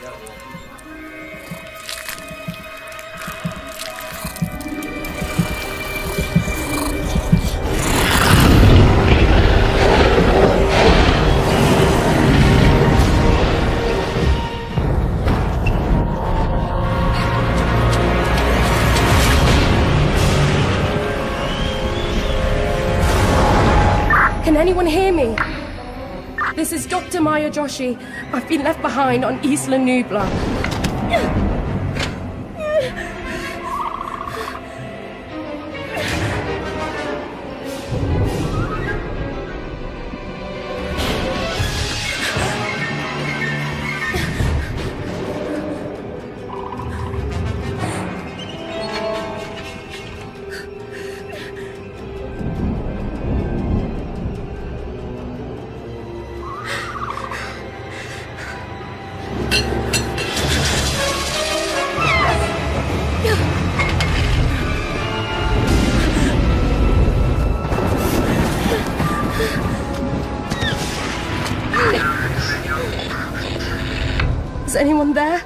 Can anyone hear me? This is Dr. Maya Joshi. I've been left behind on Isla Nublar. Is anyone there?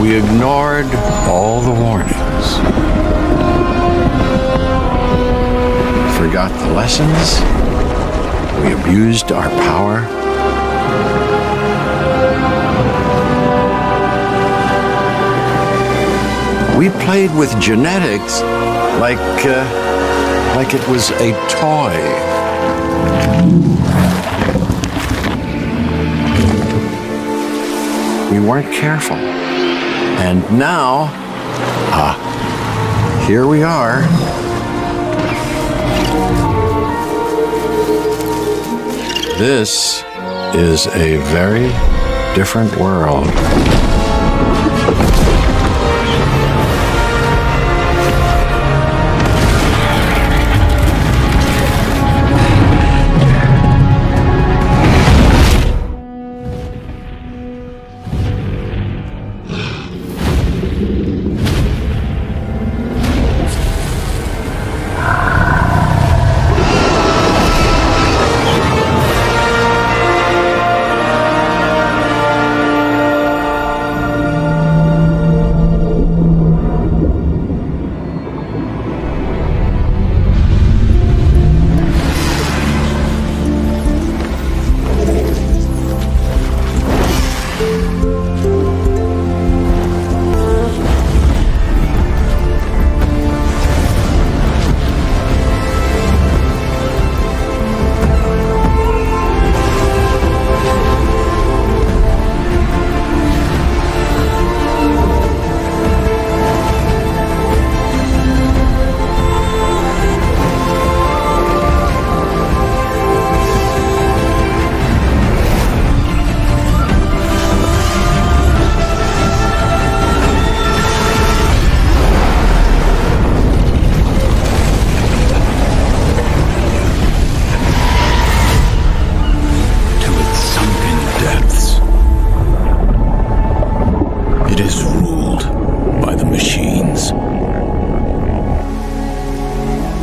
We ignored all the warnings. Forgot the lessons. We abused our power. We played with genetics like it was a toy. We weren't careful. And now, here we are. This is a very different world.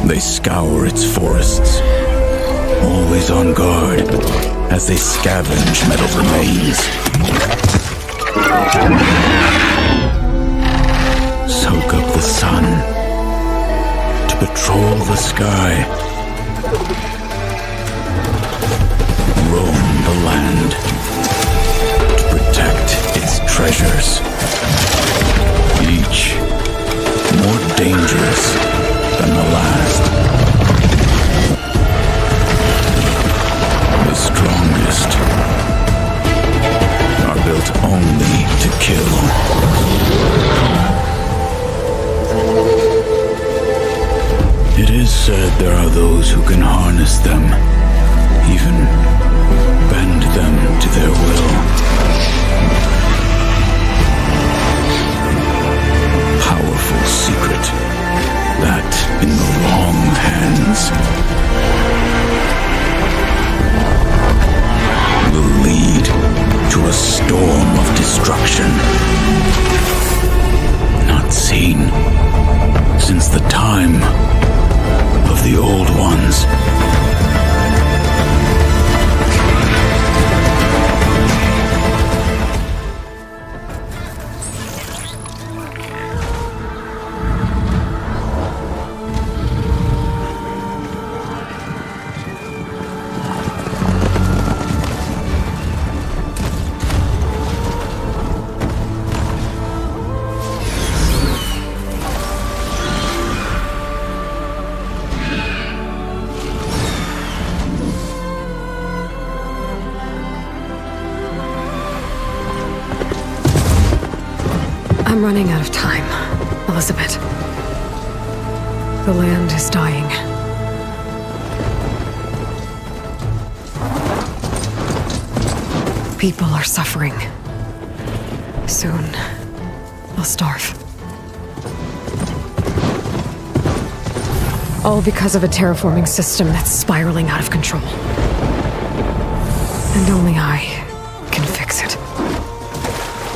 They scour its forests, always on guard as they scavenge metal remains. Soak up the sun to patrol the sky, roam the land to protect its treasures, each more dangerous than the last. The strongest are built only to kill. It is said there are those who can harness them, even bend them to their will. Powerful secret that, in the wrong hands, will lead to a storm of destruction, not seen since the time of the old ones. I'm running out of time, Elizabeth. The land is dying. People are suffering. Soon, they'll starve. All because of a terraforming system that's spiraling out of control. And only I can fix it.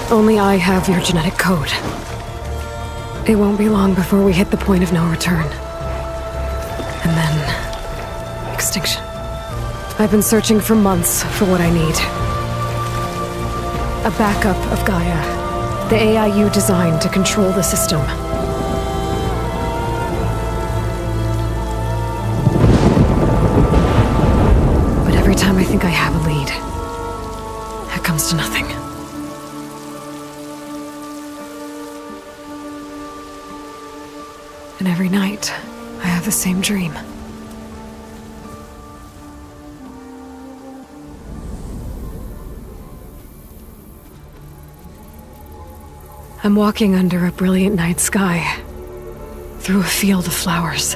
Only I have your genetic code. It won't be long before we hit the point of no return. And then... extinction. I've been searching for months for what I need. A backup of Gaia. The AI you designed to control the system. But every time I think I have a lead, it comes to nothing. And every night, I have the same dream. I'm walking under a brilliant night sky, through a field of flowers.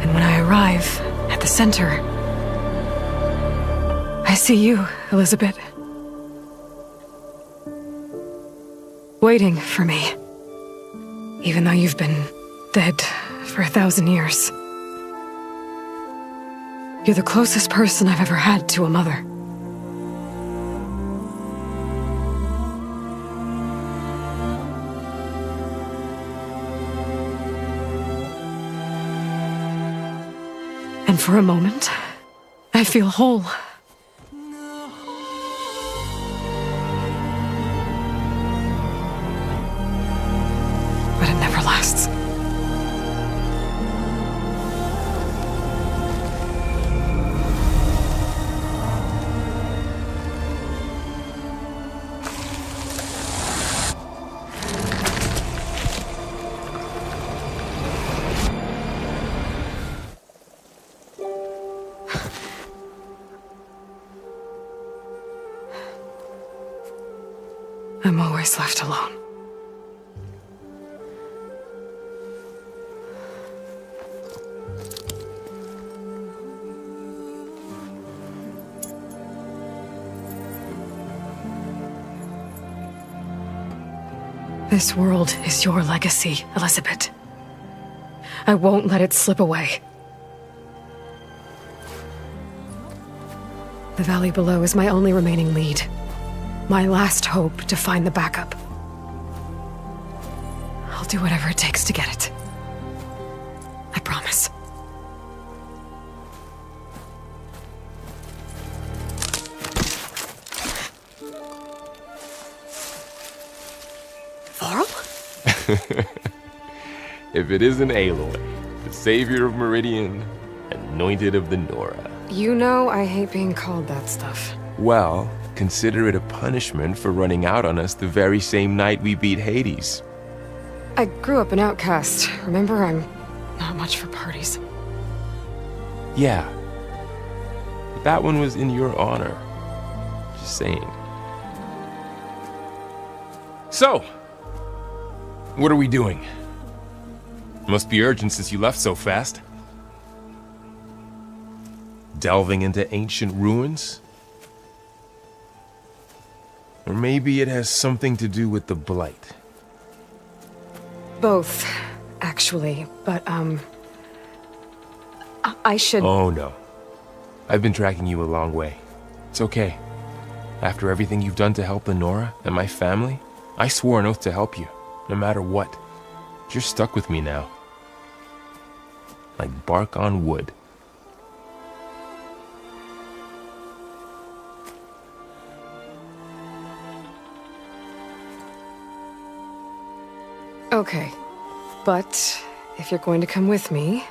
And when I arrive at the center, I see you, Elizabeth. Waiting for me. Even though you've been dead for 1,000 years. You're the closest person I've ever had to a mother. And for a moment, I feel whole. But it never lasts. I'm always left alone. This world is your legacy, Elizabeth. I won't let it slip away. The valley below is my only remaining lead. My last hope to find the backup. I'll do whatever it takes to get it. I promise. Varl? If it isn't Aloy, the savior of Meridian, anointed of the Nora. You know I hate being called that stuff. Well, consider it a punishment for running out on us the very same night we beat Hades. I grew up an outcast. Remember, I'm not much for parties. Yeah. But that one was in your honor. Just saying. So, what are we doing? Must be urgent since you left so fast. Delving into ancient ruins? Or maybe it has something to do with the Blight. Both, actually, but, I should... Oh, no. I've been tracking you a long way. It's okay. After everything you've done to help the Nora and my family, I swore an oath to help you, no matter what. You're stuck with me now. Like bark on wood. Okay, but if you're going to come with me,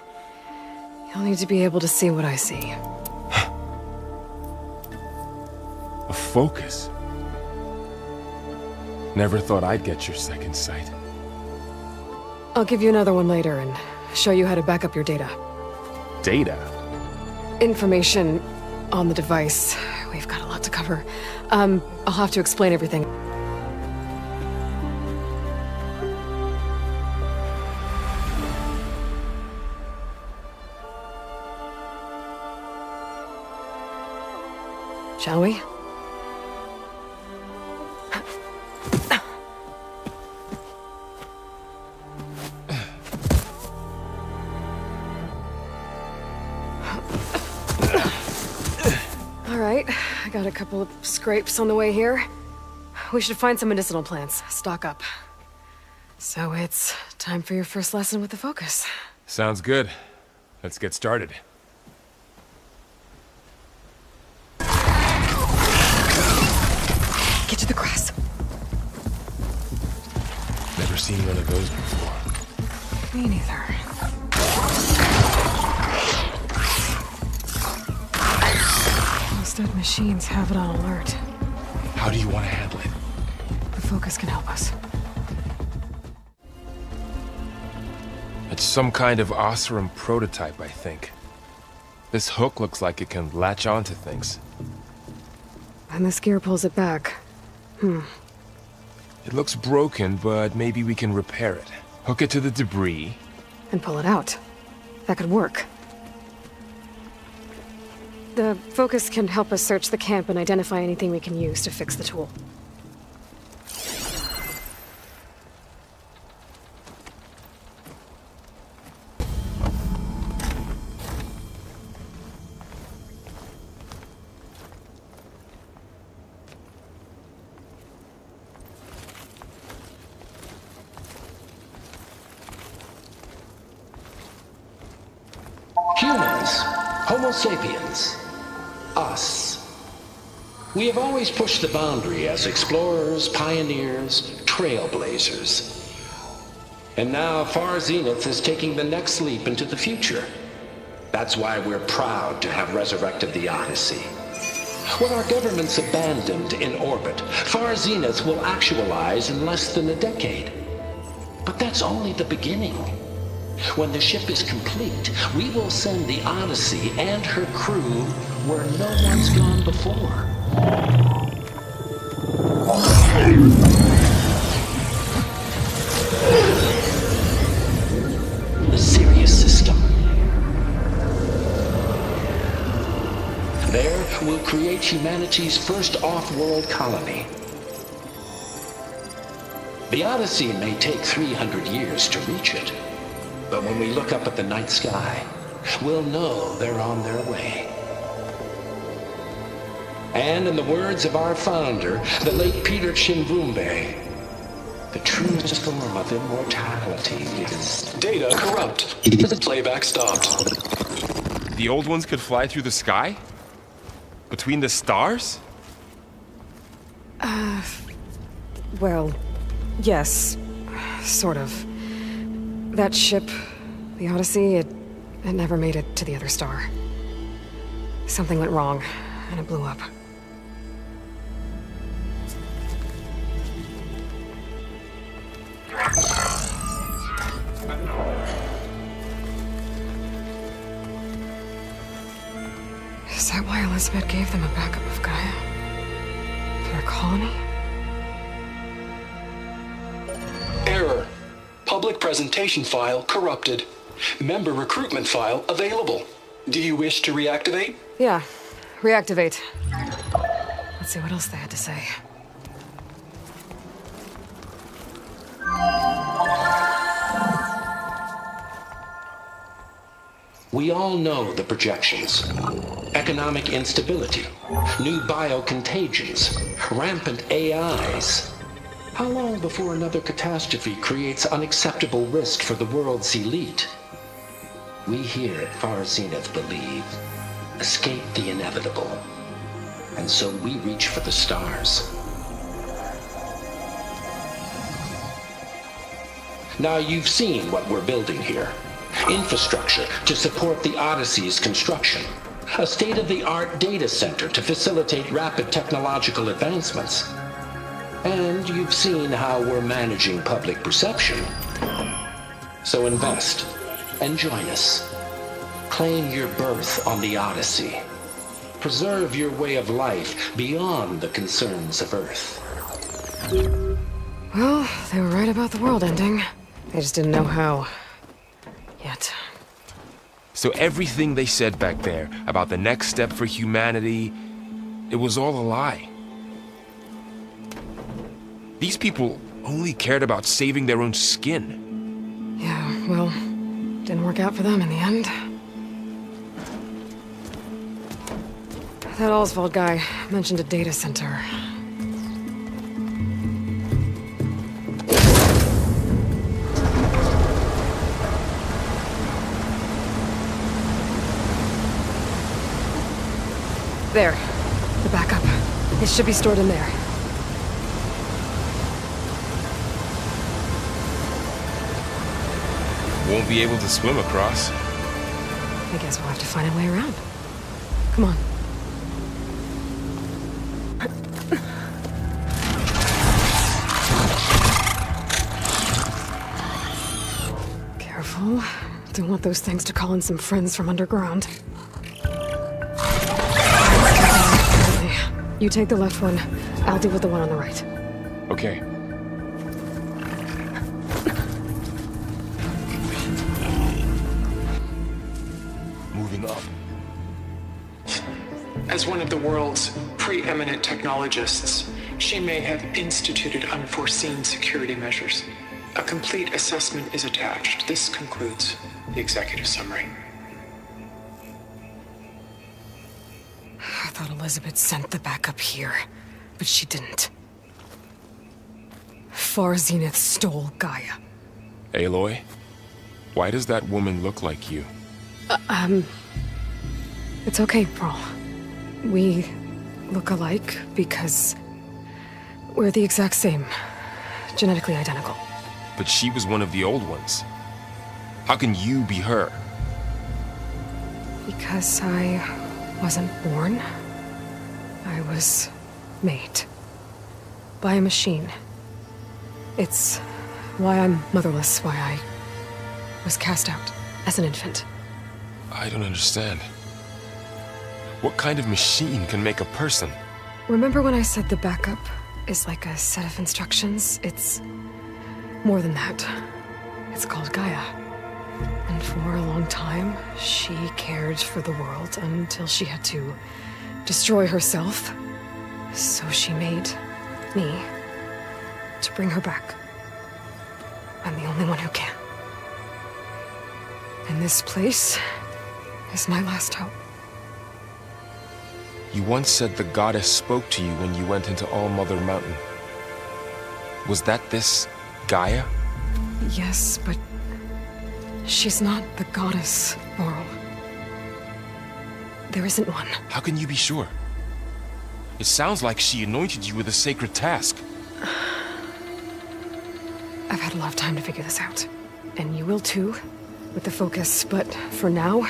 you'll need to be able to see what I see. A focus? Never thought I'd get your second sight. I'll give you another one later and show you how to back up your data. Data? Information on the device. We've got a lot to cover. I'll have to explain everything. Shall we? All right, I got a couple of scrapes on the way here. We should find some medicinal plants, stock up. So it's time for your first lesson with the focus. Sounds good. Let's get started. Get to the grass. Never seen one of those before. Me neither. Most dead machines have it on alert. How do you want to handle it? The focus can help us. It's some kind of Osram prototype, I think. This hook looks like it can latch onto things. And this gear pulls it back. It looks broken, but maybe we can repair it. Hook it to the debris. And pull it out. That could work. The focus can help us search the camp and identify anything we can use to fix the tool. Humans, Homo sapiens, us. We have always pushed the boundary as explorers, pioneers, trailblazers. And now Far Zenith is taking the next leap into the future. That's why we're proud to have resurrected the Odyssey. What our governments abandoned in orbit, Far Zenith will actualize in less than a decade. But that's only the beginning. When the ship is complete, we will send the Odyssey and her crew where no one's gone before. The Sirius system. There, we'll create humanity's first off-world colony. The Odyssey may take 300 years to reach it. But when we look up at the night sky, we'll know they're on their way. And in the words of our founder, the late Peter Chimvumbe, the truest form of immortality is... Data corrupt. Playback stopped. The old ones could fly through the sky? Between the stars? Well, yes. Sort of. That ship, the Odyssey, it never made it to the other star. Something went wrong, and it blew up. Is that why Elizabeth gave them a backup of Gaia? For their colony? Error. Public presentation file corrupted. Member recruitment file available. Do you wish to reactivate? Yeah. Reactivate. Let's see what else they had to say. We all know the projections. Economic instability, new biocontagions, rampant AIs. How long before another catastrophe creates unacceptable risk for the world's elite? We here at Far Zenith believe, escape the inevitable. And so we reach for the stars. Now you've seen what we're building here. Infrastructure to support the Odyssey's construction. A state-of-the-art data center to facilitate rapid technological advancements. And you've seen how we're managing public perception. So invest and join us. Claim your berth on the Odyssey. Preserve your way of life beyond the concerns of Earth. Well, they were right about the world ending. They just didn't know how. Yet. So everything they said back there about the next step for humanity, it was all a lie. These people only cared about saving their own skin. Yeah, well, didn't work out for them in the end. That Oswald guy mentioned a data center. There. The backup. It should be stored in there. Won't be able to swim across. I guess we'll have to find a way around. Come on. Careful. Don't want those things to call in some friends from underground. You take the left one, I'll deal with the one on the right. Okay. Moving up. As one of the world's preeminent technologists, she may have instituted unforeseen security measures. A complete assessment is attached. This concludes the executive summary. I thought Elizabeth sent the backup here, but she didn't. Far Zenith stole Gaia. Aloy, why does that woman look like you? It's okay, Pearl. We look alike because we're the exact same. Genetically identical. But she was one of the old ones. How can you be her? Because I wasn't born. I was made. By a machine. It's why I'm motherless, why I was cast out as an infant. I don't understand. What kind of machine can make a person? Remember when I said the backup is like a set of instructions? It's more than that. It's called Gaia. And for a long time, she cared for the world until she had to destroy herself. So she made me to bring her back. I'm the only one who can. And this place is my last hope. You once said the goddess spoke to you when you went into All-Mother Mountain. Was that this Gaia? Yes, but she's not the goddess, Laurel. There isn't one. How can you be sure? It sounds like she anointed you with a sacred task. I've had a lot of time to figure this out. And you will too, with the focus. But for now,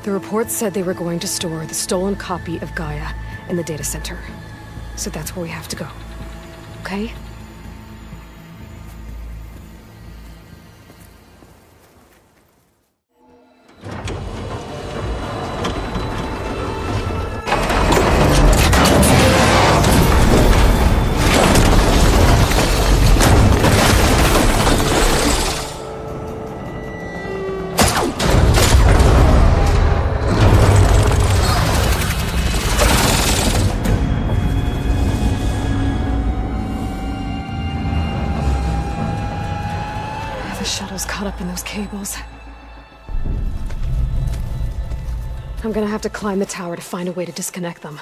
the reports said they were going to store the stolen copy of Gaia in the data center. So that's where we have to go. Okay? Caught up in those cables. I'm gonna have to climb the tower to find a way to disconnect them.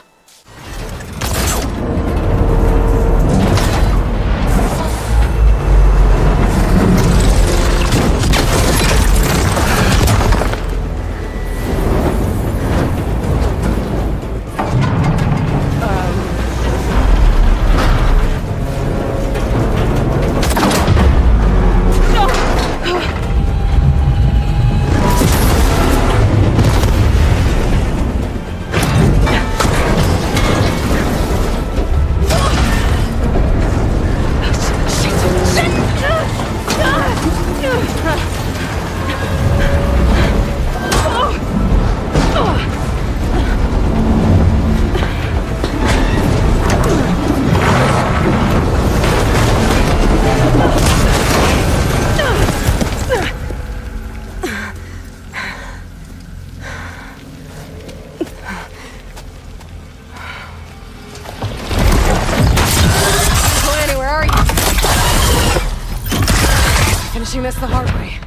Finishing this the hard way.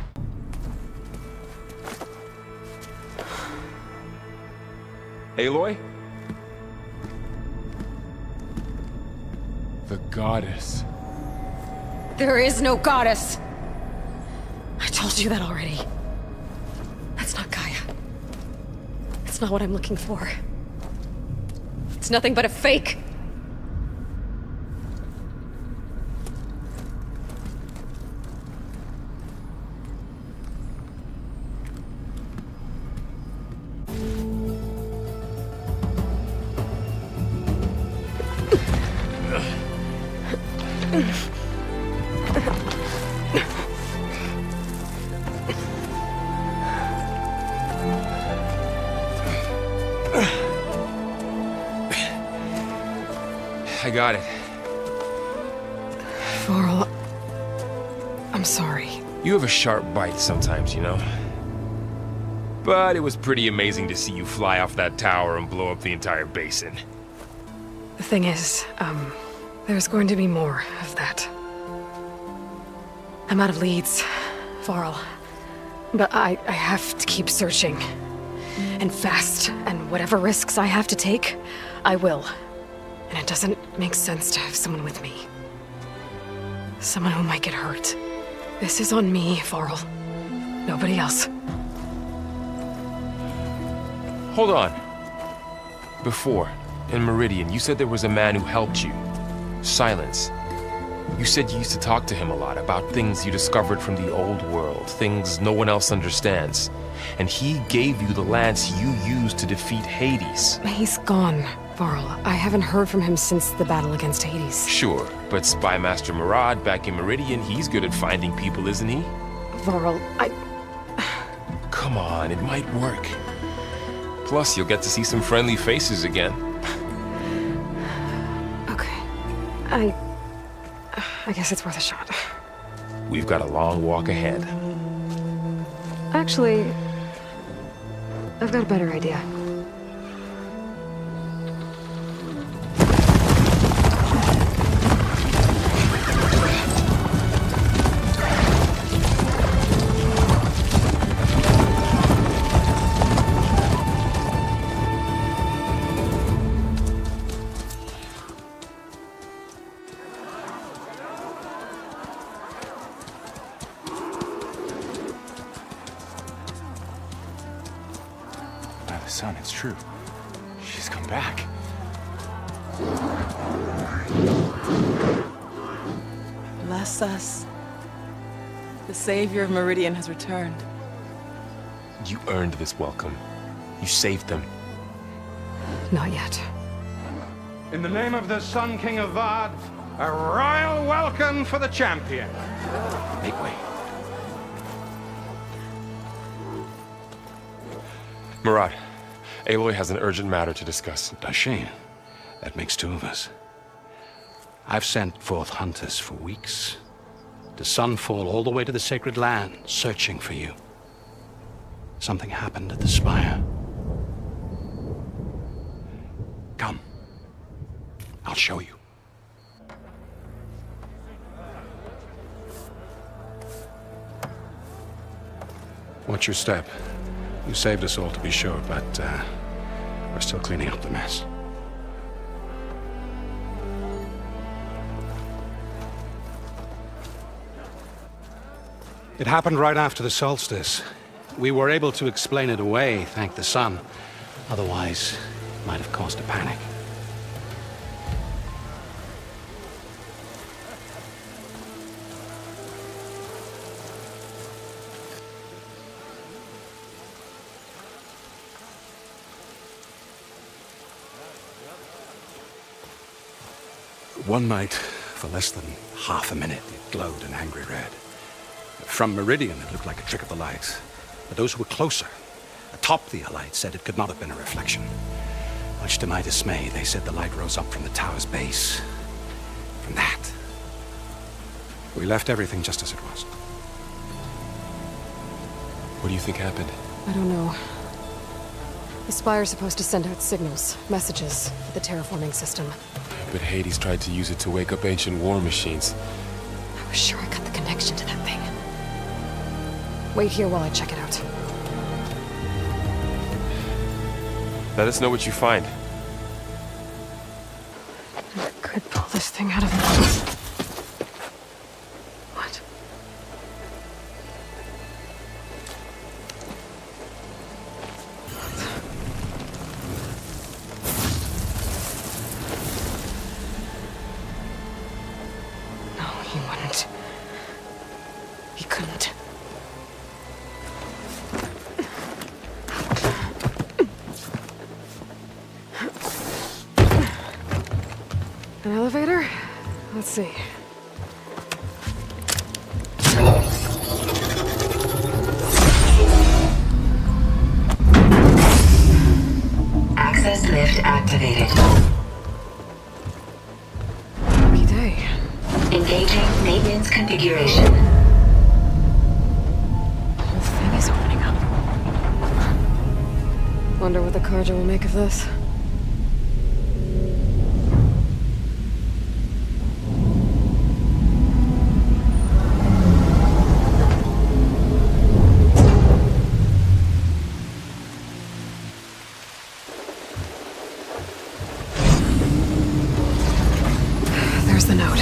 Aloy? The goddess. There is no goddess! I told you that already. That's not Gaia. It's not what I'm looking for. It's nothing but a fake. I got it. Varl, I'm sorry. You have a sharp bite sometimes, you know? But it was pretty amazing to see you fly off that tower and blow up the entire basin. The thing is, there's going to be more of that. I'm out of leads, Varl. But I have to keep searching. And fast, and whatever risks I have to take, I will. And it doesn't make sense to have someone with me. Someone who might get hurt. This is on me, Varl. Nobody else. Hold on. Before, in Meridian, you said there was a man who helped you. Silence. You said you used to talk to him a lot about things you discovered from the old world, things no one else understands. And he gave you the lance you used to defeat Hades. He's gone, Varl. I haven't heard from him since the battle against Hades. Sure, but Spy Master Murad back in Meridian, he's good at finding people, isn't he? Varl, Come on, it might work. Plus, you'll get to see some friendly faces again. Okay. I guess it's worth a shot. We've got a long walk ahead. Actually, I've got a better idea. Son, it's true. She's come back. Bless us. The savior of Meridian has returned. You earned this welcome. You saved them. Not yet. In the name of the Sun King of Vard, a royal welcome for the champion. Make way. Murad, Aloy has an urgent matter to discuss. Dashane, that makes two of us. I've sent forth hunters for weeks, to sunfall all the way to the sacred land, searching for you. Something happened at the spire. Come. I'll show you. Watch your step. You saved us all, to be sure, but we're still cleaning up the mess. It happened right after the solstice. We were able to explain it away, thank the sun. Otherwise, it might have caused a panic. One night, for less than half a minute, it glowed an angry red. From Meridian, it looked like a trick of the light. But those who were closer, atop the light, said it could not have been a reflection. Much to my dismay, they said the light rose up from the tower's base. From that. We left everything just as it was. What do you think happened? I don't know. The Spire's supposed to send out signals, messages, for the terraforming system. But Hades tried to use it to wake up ancient war machines. I was sure I got the connection to that thing. Wait here while I check it out. Let us know what you find. I could pull this thing out of the... What? No, he wouldn't. He couldn't. An elevator? Let's see. Access lift activated. defense configuration. The whole thing is opening up. Wonder what the Carja will make of this. There's the note.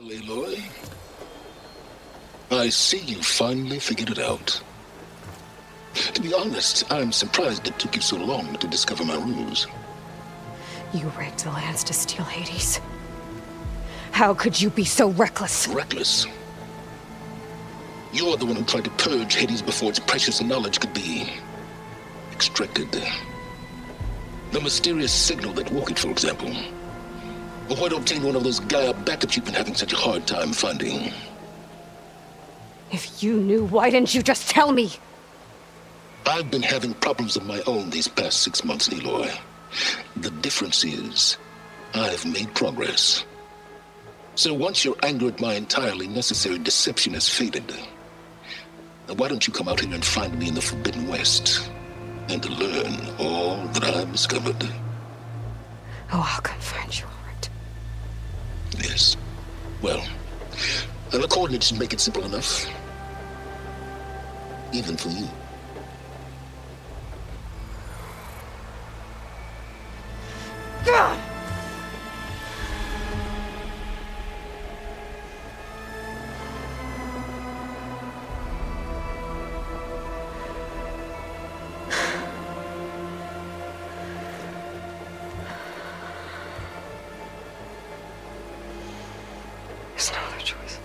Aloy, I see you finally figured it out. To be honest, I'm surprised it took you so long to discover my ruse. You rigged the lands to steal Hades. How could you be so reckless? Reckless? You're the one who tried to purge Hades before its precious knowledge could be extracted. The mysterious signal that woke it, for example. Or why to obtain one of those Gaia backups you've been having such a hard time finding. If you knew, why didn't you just tell me? I've been having problems of my own these past 6 months, Aloy. The difference is, I've made progress. So once your anger at my entirely necessary deception has faded, why don't you come out here and find me in the Forbidden West, and learn all that I've discovered? Oh, I'll come find you, all right. Yes. Well, the coordinates make it simple enough. Even for you. God! There's no other choice.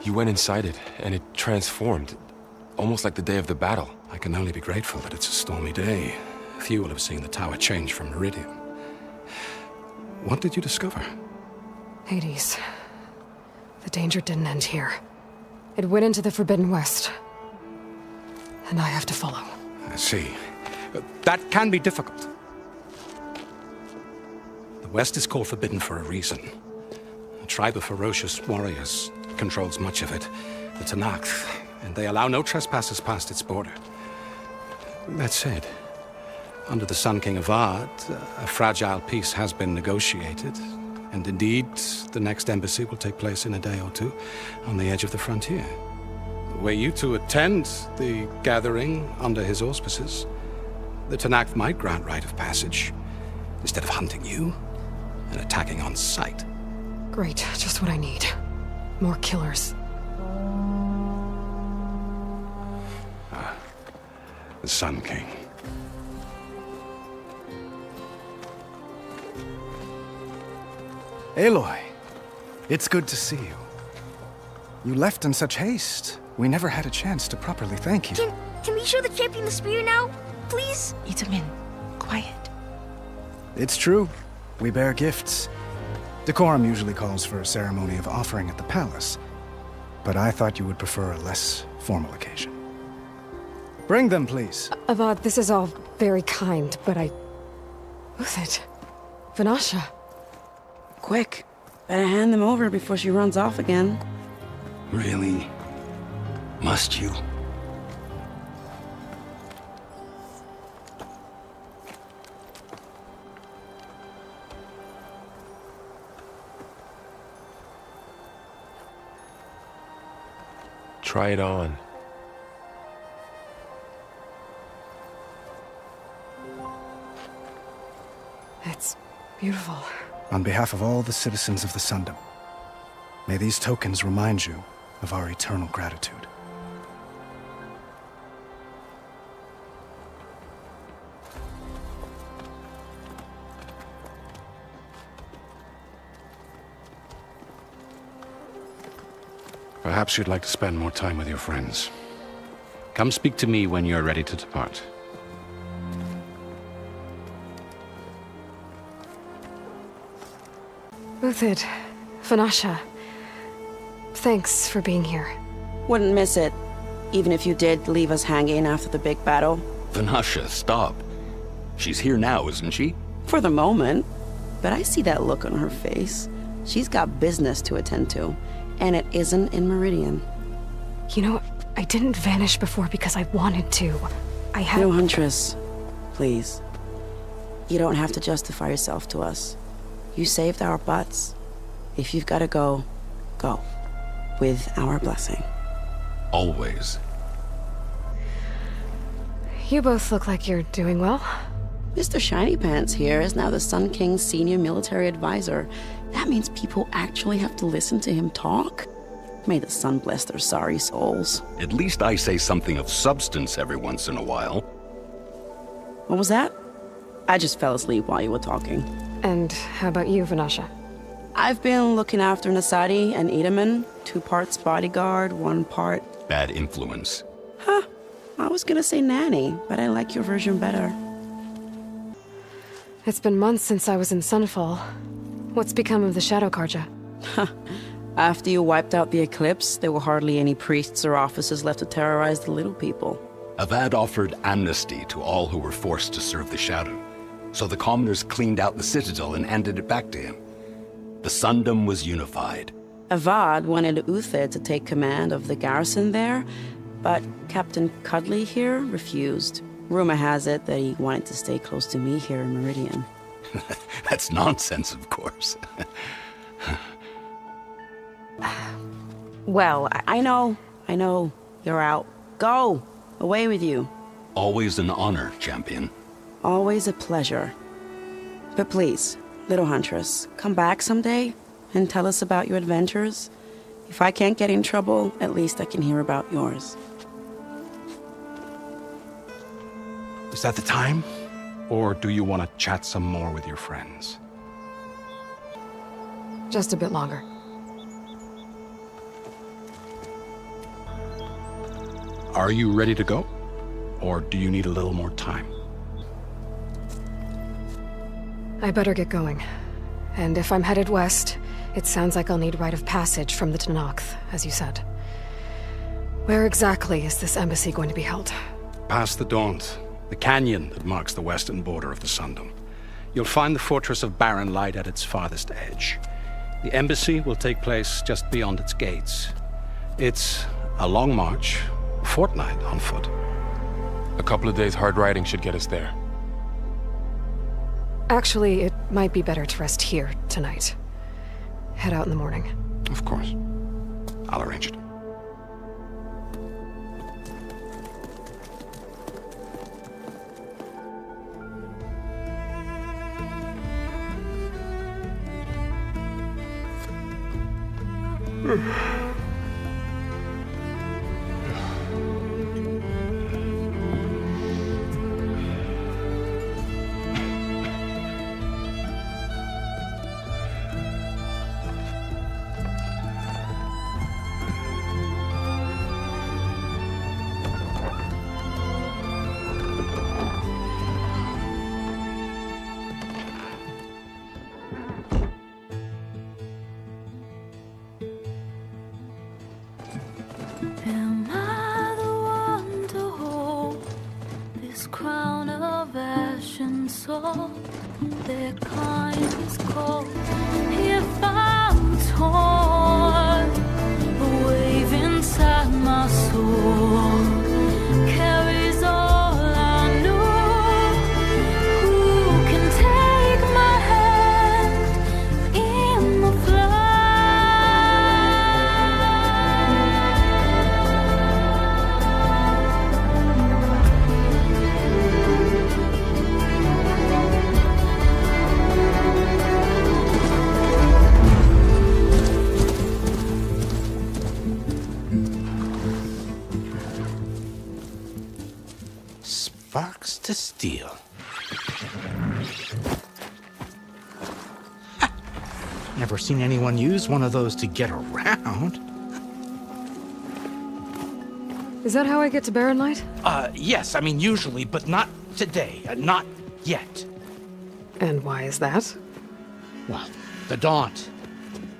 You went inside it, and it transformed. Almost like the day of the battle. I can only be grateful that it's a stormy day. Few will have seen the tower change from Meridian. What did you discover? Hades. The danger didn't end here. It went into the Forbidden West. And I have to follow. I see. That can be difficult. The West is called Forbidden for a reason. A tribe of ferocious warriors controls much of it, the Tenakth, and they allow no trespassers past its border. That said, under the Sun King Avad, a fragile peace has been negotiated, and indeed, the next embassy will take place in a day or two on the edge of the frontier. Were you to attend the gathering under his auspices, the Tenakth might grant right of passage, instead of hunting you and attacking on sight. Great, just what I need. More killers. The Sun King. Aloy, it's good to see you. You left in such haste. We never had a chance to properly thank you. Can we show the champion the spear now? Please? Itamin, quiet. It's true. We bear gifts. Decorum usually calls for a ceremony of offering at the palace, but I thought you would prefer a less formal occasion. Bring them, please. Avad, this is all very kind, but Who's it? Vanasha. Quick. Better hand them over before she runs off again. Really? Must you? Try it on. It's beautiful. On behalf of all the citizens of the Sundom, may these tokens remind you of our eternal gratitude. Perhaps you'd like to spend more time with your friends. Come speak to me when you're ready to depart. Uthid, Vanasha, thanks for being here. Wouldn't miss it, even if you did leave us hanging after the big battle. Vanasha, stop. She's here now, isn't she? For the moment. But I see that look on her face. She's got business to attend to, and it isn't in Meridian. You know, I didn't vanish before because I wanted to. I had... No, Huntress. Please. You don't have to justify yourself to us. You saved our butts. If you've got to go, go. With our blessing. Always. You both look like you're doing well. Mr. Shiny Pants here is now the Sun King's senior military advisor. That means people actually have to listen to him talk? May the sun bless their sorry souls. At least I say something of substance every once in a while. What was that? I just fell asleep while you were talking. And how about you, Vanasha? I've been looking after Nasadi and Edaman. 2 parts bodyguard, 1 part... Bad influence. Huh. I was gonna say nanny, but I like your version better. It's been months since I was in Sunfall. What's become of the Shadow Karja? After you wiped out the Eclipse, there were hardly any priests or officers left to terrorize the little people. Avad offered amnesty to all who were forced to serve the Shadow. So the commoners cleaned out the Citadel and handed it back to him. The Sundom was unified. Avad wanted Uthid to take command of the garrison there, but Captain Cudley here refused. Rumor has it that he wanted to stay close to me here in Meridian. That's nonsense, of course. Well, I know. You're out. Go! Away with you. Always an honor, champion. Always a pleasure. But please, little Huntress, come back someday and tell us about your adventures. If I can't get in trouble, at least I can hear about yours. Is that the time? Or do you want to chat some more with your friends? Just a bit longer. Are you ready to go? Or do you need a little more time? I better get going. And if I'm headed west, it sounds like I'll need rite of passage from the Tenakth, as you said. Where exactly is this embassy going to be held? Past the Daunt, the canyon that marks the western border of the Sundom. You'll find the fortress of Barren Light at its farthest edge. The embassy will take place just beyond its gates. It's a long march, a fortnight on foot. A couple of days hard riding should get us there. Actually, it might be better to rest here tonight. Head out in the morning. Of course. I'll arrange it. Am I the one to hold this crown of ash and salt? Their kind is cold. If I'm torn, a wave inside my soul carries all I know. Who can take my hand in the flood? Sparks to steel. Never seen anyone use one of those to get around. Is that how I get to Barren Light? Yes, I mean usually, but not today. Not yet. And why is that? Well, the Daunt.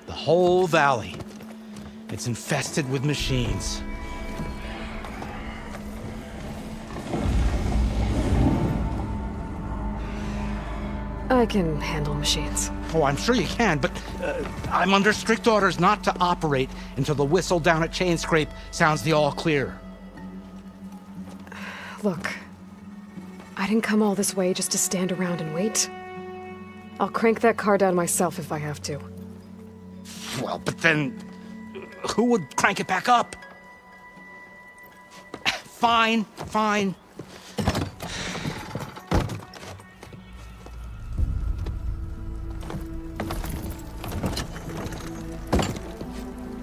The whole valley. It's infested with machines. I can handle machines. Oh, I'm sure you can, but I'm under strict orders not to operate until the whistle down at Chainscrape sounds the all clear. Look, I didn't come all this way just to stand around and wait. I'll crank that car down myself if I have to. Well, but then who would crank it back up? Fine, fine.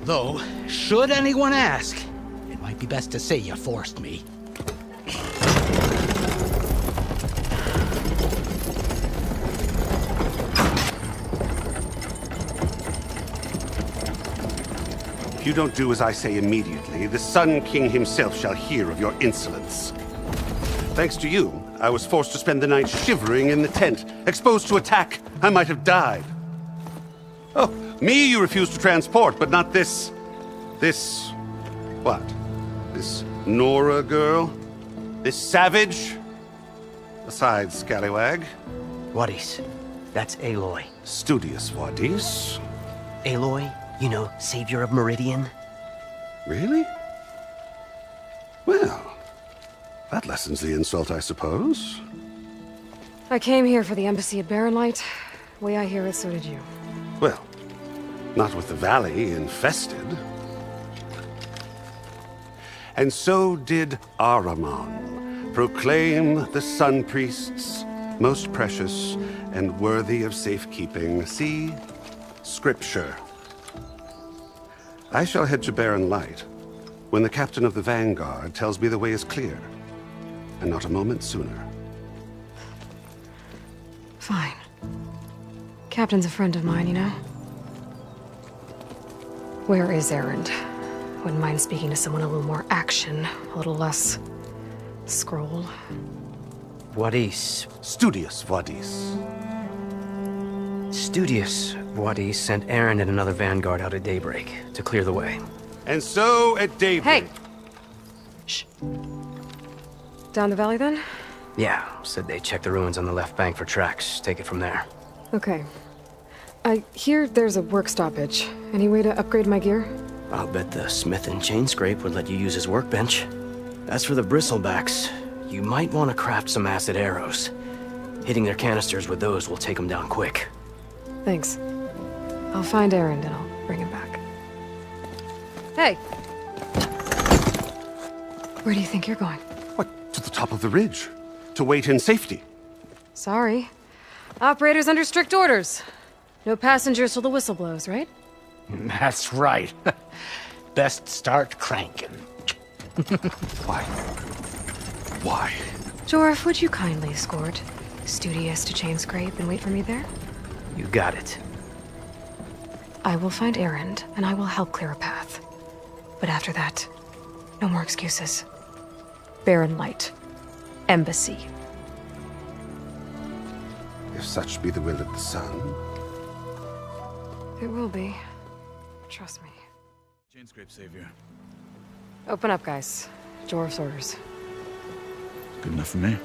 Though, should anyone ask, it might be best to say you forced me. If you don't do as I say immediately, the Sun King himself shall hear of your insolence. Thanks to you, I was forced to spend the night shivering in the tent. Exposed to attack, I might have died. Oh, me you refuse to transport, but not this... what? This Nora girl? This savage? Besides, scallywag. Wadis. That's Aloy. Studious Wadis. Aloy, you know, savior of Meridian. Really? Well, that lessens the insult, I suppose. I came here for the embassy at Barren Light. Way I hear it, so did you. Well, not with the valley infested. And so did Ahriman proclaim the Sun Priests most precious and worthy of safekeeping. See? Scripture. I shall head to Barren Light when the captain of the Vanguard tells me the way is clear, and not a moment sooner. Fine. Captain's a friend of mine, you know? Where is Erend? Wouldn't mind speaking to someone a little more action, a little less... scroll. Wadis. Studious Wadis. Studious Wadis sent Erend and another Vanguard out at daybreak to clear the way. And so at daybreak... Hey! Shh. Down the valley, then? Yeah, said they check the ruins on the left bank for tracks. Take it from there. Okay. I hear there's a work stoppage. Any way to upgrade my gear? I'll bet the smith in Chainscrape would let you use his workbench. As for the bristlebacks, you might want to craft some acid arrows. Hitting their canisters with those will take them down quick. Thanks. I'll find Erend and I'll bring him back. Hey! Where do you think you're going? What, to the top of the ridge? To wait in safety? Sorry. Operator's under strict orders. No passengers till the whistle blows, right? That's right. Best start cranking. Why? Why? Jorf, would you kindly escort Studious to Chainscrape and wait for me there? You got it. I will find Erend, and I will help clear a path. But after that, no more excuses. Barren Light. Embassy. If such be the will of the Sun. It will be. Trust me. Chainscrape, Savior. Open up, guys. Jorf's orders. Good enough for me.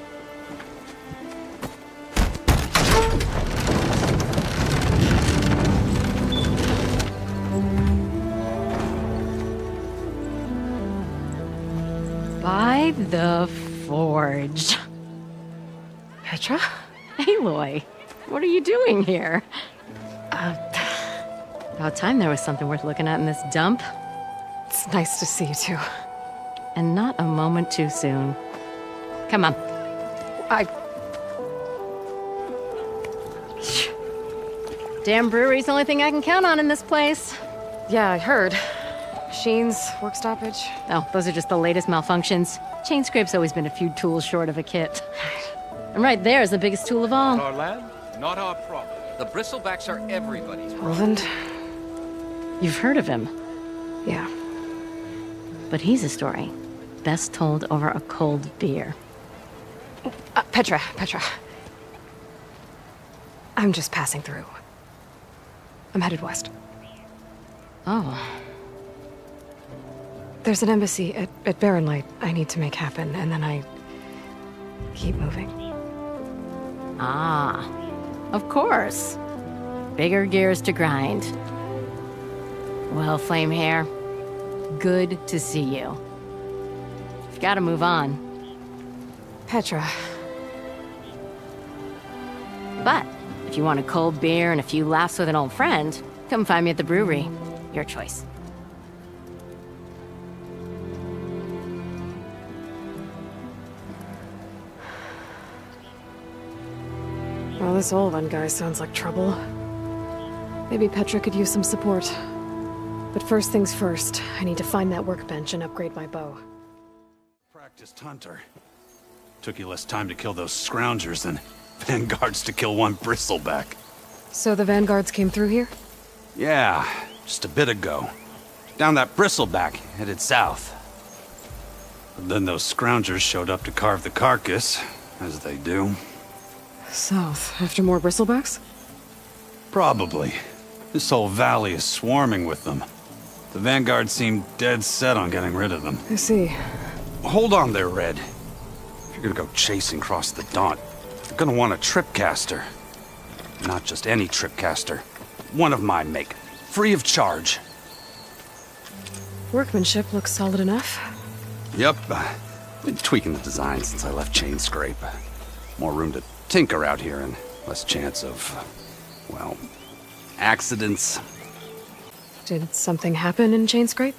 By the Forge. Petra? Aloy, what are you doing here? About time there was something worth looking at in this dump. It's nice to see you too. And not a moment too soon. Come on. Damn brewery's the only thing I can count on in this place. Yeah, I heard. Machines, work stoppage. Oh, those are just the latest malfunctions. Chainscrape's always been a few tools short of a kit. And right there is the biggest tool of all. Our lad, not our problem. The bristlebacks are everybody's problem. Roland? You've heard of him? Yeah. But he's a story. best told over a cold beer. Petra. I'm just passing through. I'm headed west. Oh. There's an embassy at Barren Light I need to make happen, and then I keep moving. Ah, of course. Bigger gears to grind. Well, Flamehair, good to see you. You've got to move on. Petra. But if you want a cold beer and a few laughs with an old friend, come find me at the brewery. Your choice. Well, this Olvan guy sounds like trouble. Maybe Petra could use some support. But first things first, I need to find that workbench and upgrade my bow. Practiced hunter. Took you less time to kill those scroungers than vanguards to kill one bristleback. So the vanguards came through here? Yeah, just a bit ago. Down that bristleback, headed south. But then those scroungers showed up to carve the carcass, as they do. South, after more bristlebacks? Probably. This whole valley is swarming with them. The vanguard seemed dead set on getting rid of them. I see. Hold on there, Red. If you're gonna go chasing across the Daunt, you're gonna want a tripcaster. Not just any tripcaster. One of my make. Free of charge. Workmanship looks solid enough. Yep. Been tweaking the design since I left Chainscrape. More room to tinker out here and less chance of, well, accidents. Did something happen in Chainscrape?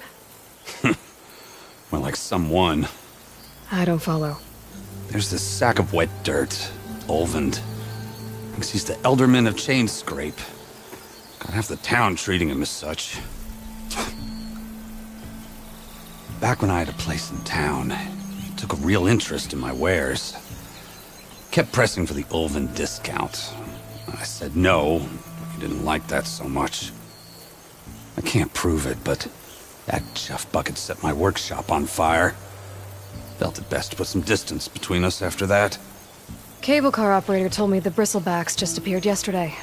Well, like someone. I don't follow. There's this sack of wet dirt, Olvand. Thinks he's the Elderman of Chainscrape. Got half the town treating him as such. Back when I had a place in town, he took a real interest in my wares. Kept pressing for the Olvand discount. I said no. He didn't like that so much. I can't prove it, but that Jeff Bucket set my workshop on fire. Felt it best to put some distance between us after that. Cable car operator told me the bristlebacks just appeared yesterday.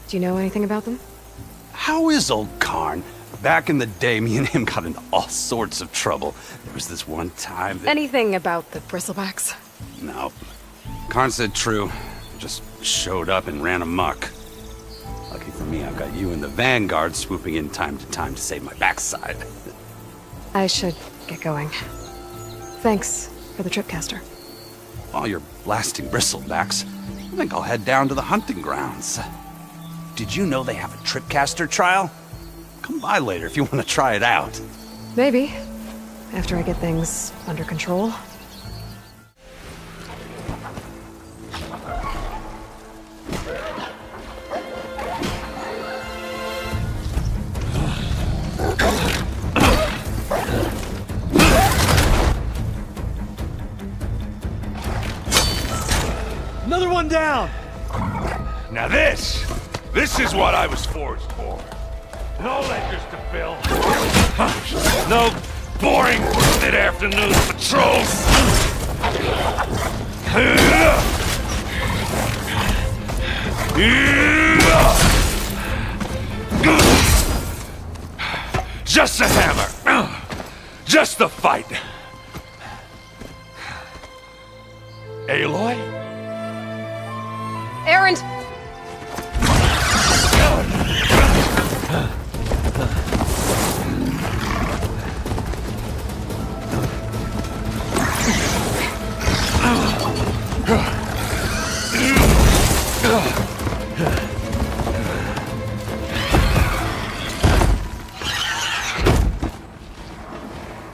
Do you know anything about them? How is old Karn? Back in the day, me and him got into all sorts of trouble. There was this one time that... Anything about the bristlebacks? No. Karn said true. Just showed up and ran amok. Lucky for me, I've got you and the Vanguard swooping in time to save my backside. I should get going. Thanks for the tripcaster. While you're blasting bristlebacks, I think I'll head down to the hunting grounds. Did you know they have a tripcaster trial? Come by later if you want to try it out. Maybe. After I get things under control. Another one down! Now this is what I was forged for. No ledgers to fill. No boring mid-afternoon patrols. Just a hammer. Just the fight. Aloy? Errand!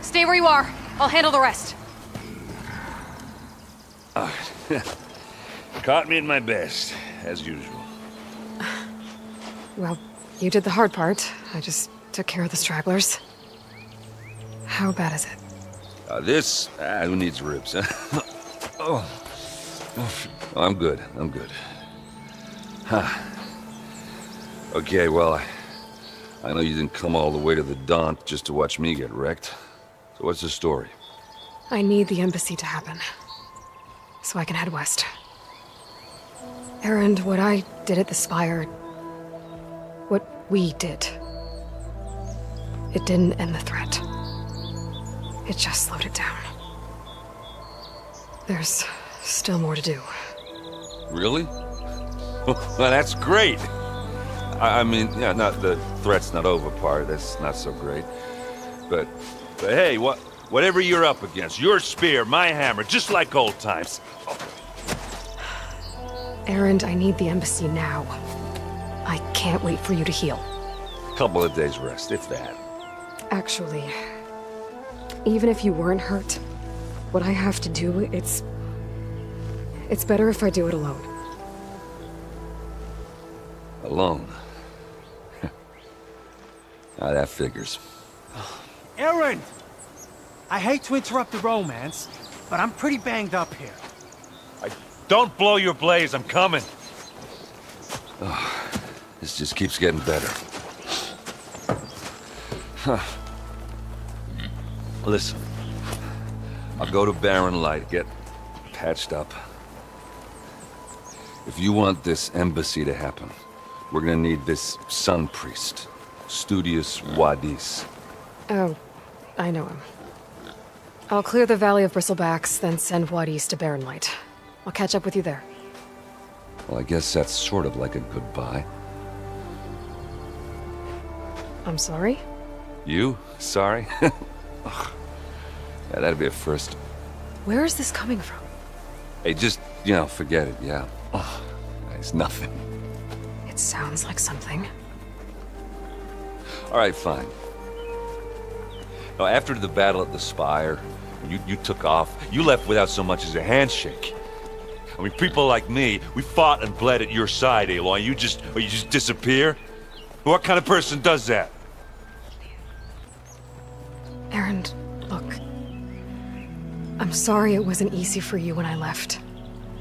Stay where you are. I'll handle the rest. Caught me at my best, as usual. Well, you did the hard part. I just took care of the stragglers. How bad is it? Who needs ribs, huh? Oh, I'm good. Huh. Okay, well, I know you didn't come all the way to the Daunt just to watch me get wrecked. So what's the story? I need the embassy to happen, so I can head west. Erend, what I did at the Spire, what we did, it didn't end the threat. It just slowed it down. There's still more to do. Really? Well, that's great. I mean, yeah, not the threat's not over part. That's not so great. But hey, whatever you're up against, your spear, my hammer, just like old times. Erend, I need the embassy now. I can't wait for you to heal. Couple of days rest, if that. Actually, even if you weren't hurt, what I have to do, it's better if I do it alone. Alone? Now that figures. Erend! I hate to interrupt the romance, but I'm pretty banged up here. Don't blow your blaze, I'm coming. Oh, this just keeps getting better. Huh. Listen, I'll go to Barren Light, get patched up. If you want this embassy to happen, we're gonna need this sun priest, Studius Wadis. Oh, I know him. I'll clear the Valley of Bristlebacks, then send Wadis to Barren Light. I'll catch up with you there. Well, I guess that's sort of like a goodbye. I'm sorry? You? Sorry? Ugh. Yeah, that'd be a first. Where is this coming from? Hey, just, forget it, yeah. Ugh. It's nothing. It sounds like something. All right, fine. Now, after the battle at the Spire, you took off, you left without so much as a handshake. I mean, people like me, we fought and bled at your side, Aloy. You just disappear? What kind of person does that? Erend, look. I'm sorry it wasn't easy for you when I left.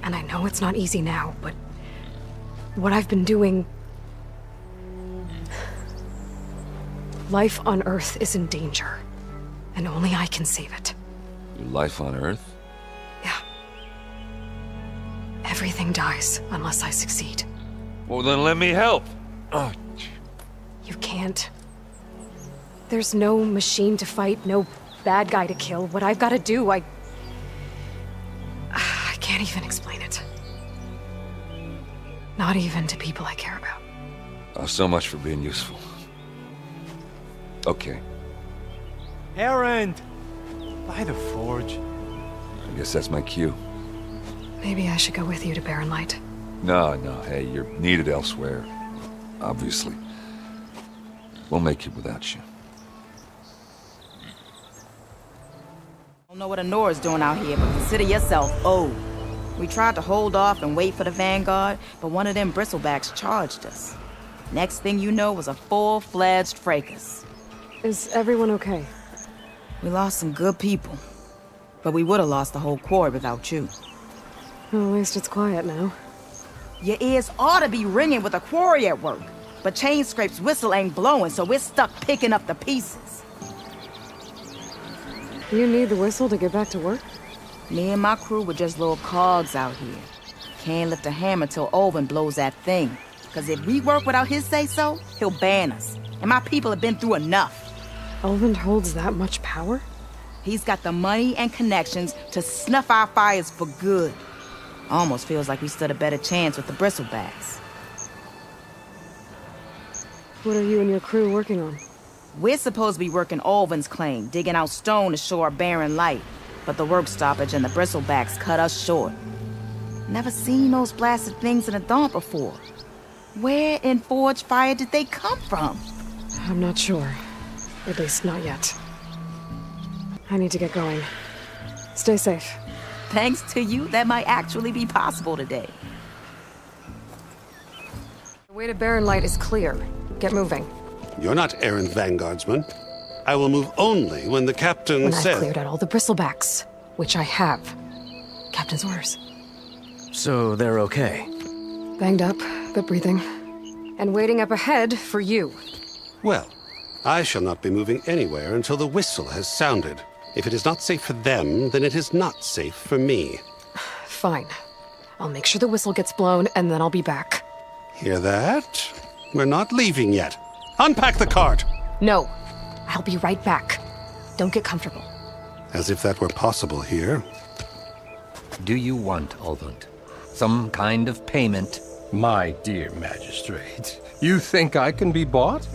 And I know it's not easy now, but what I've been doing... Life on Earth is in danger, and only I can save it. Your life on Earth? Everything dies unless I succeed. Well, then let me help. Oh. You can't. There's no machine to fight, no bad guy to kill. What I've got to do, I can't even explain it. Not even to people I care about. Oh, so much for being useful. Okay. Erend! By the forge. I guess that's my cue. Maybe I should go with you to Barren Light. No, hey, you're needed elsewhere. Obviously. We'll make it without you. I don't know what Honora's doing out here, but consider yourself owed. We tried to hold off and wait for the Vanguard, but one of them bristlebacks charged us. Next thing you know was a full-fledged fracas. Is everyone okay? We lost some good people, but we would have lost the whole quarry without you. Well, at least it's quiet now. Your ears ought to be ringing with a quarry at work, but Chainscrape's whistle ain't blowing, so we're stuck picking up the pieces. You need the whistle to get back to work? Me and my crew were just little cogs out here. Can't lift a hammer till Olvin blows that thing. Cause if we work without his say-so, he'll ban us. And my people have been through enough. Olvin holds that much power? He's got the money and connections to snuff our fires for good. Almost feels like we stood a better chance with the bristlebacks. What are you and your crew working on? We're supposed to be working Olvin's claim, digging out stone to shore Barren Light. But the work stoppage and the bristlebacks cut us short. Never seen those blasted things in a Dawn before. Where in Forge Fire did they come from? I'm not sure. At least not yet. I need to get going. Stay safe. Thanks to you, that might actually be possible today. The way to Barren Light is clear. Get moving. You're not errant vanguardsman. I will move only when the captain When says... I've cleared out all the bristlebacks, which I have. Captain's orders. So they're okay? Banged up, but breathing. And waiting up ahead for you. Well, I shall not be moving anywhere until the whistle has sounded. If it is not safe for them, then it is not safe for me. Fine. I'll make sure the whistle gets blown, and then I'll be back. Hear that? We're not leaving yet. Unpack the cart! No. I'll be right back. Don't get comfortable. As if that were possible here. Do you want, Olvund? Some kind of payment? My dear magistrate, you think I can be bought?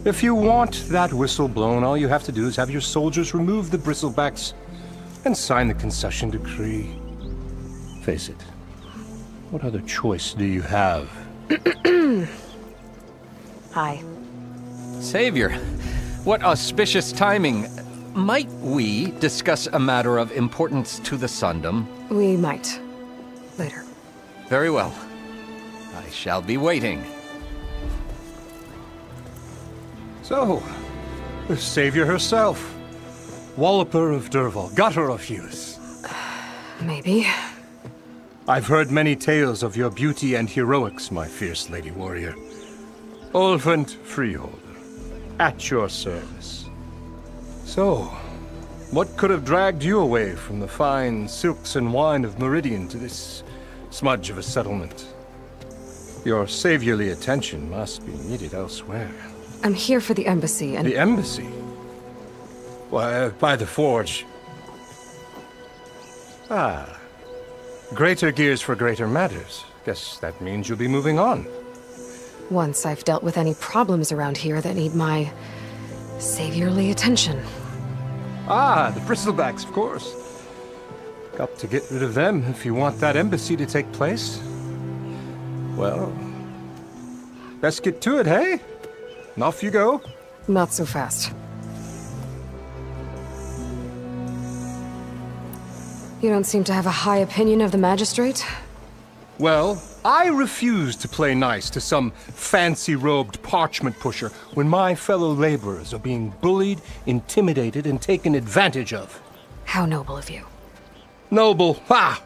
If you want that whistle blown, all you have to do is have your soldiers remove the bristlebacks and sign the concession decree. Face it, what other choice do you have? Hi. Savior, what auspicious timing. Might we discuss a matter of importance to the Sundom? We might. Later. Very well. I shall be waiting. So, the savior herself. Walloper of Derval, gutter of youth. Maybe. I've heard many tales of your beauty and heroics, my fierce lady warrior. Olvund Freeholder, at your service. So, what could have dragged you away from the fine silks and wine of Meridian to this smudge of a settlement? Your saviorly attention must be needed elsewhere. I'm here for the embassy and... The embassy? Why, by the forge. Ah. Greater gears for greater matters. Guess that means you'll be moving on. Once I've dealt with any problems around here that need my saviorly attention. Ah, the bristlebacks, of course. Got to get rid of them if you want that embassy to take place. Well, best get to it, hey? And off you go. Not so fast. You don't seem to have a high opinion of the magistrate? Well, I refuse to play nice to some fancy-robed parchment pusher when my fellow laborers are being bullied, intimidated, and taken advantage of. How noble of you. Noble? Ha!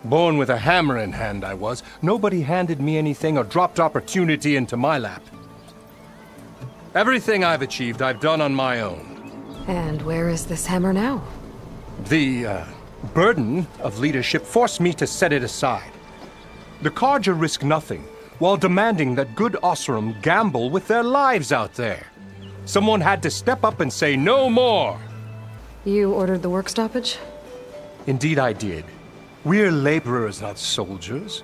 Born with a hammer in hand, I was. Nobody handed me anything or dropped opportunity into my lap. Everything I've achieved, I've done on my own. And where is this hammer now? The, burden of leadership forced me to set it aside. The Carja risk nothing, while demanding that good Osram gamble with their lives out there. Someone had to step up and say no more. You ordered the work stoppage? Indeed I did. We're laborers, not soldiers.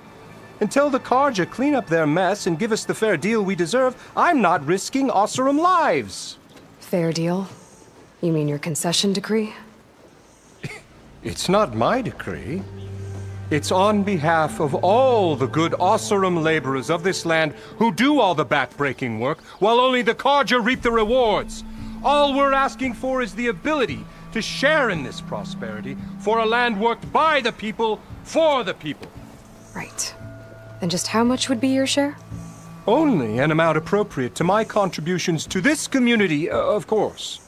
Until the Carja clean up their mess and give us the fair deal we deserve, I'm not risking Osram lives. Fair deal? You mean your concession decree? It's not my decree. It's on behalf of all the good Osram laborers of this land who do all the back-breaking work, while only the Carja reap the rewards. All we're asking for is the ability to share in this prosperity for a land worked by the people, for the people. Right. And just how much would be your share? Only an amount appropriate to my contributions to this community, of course.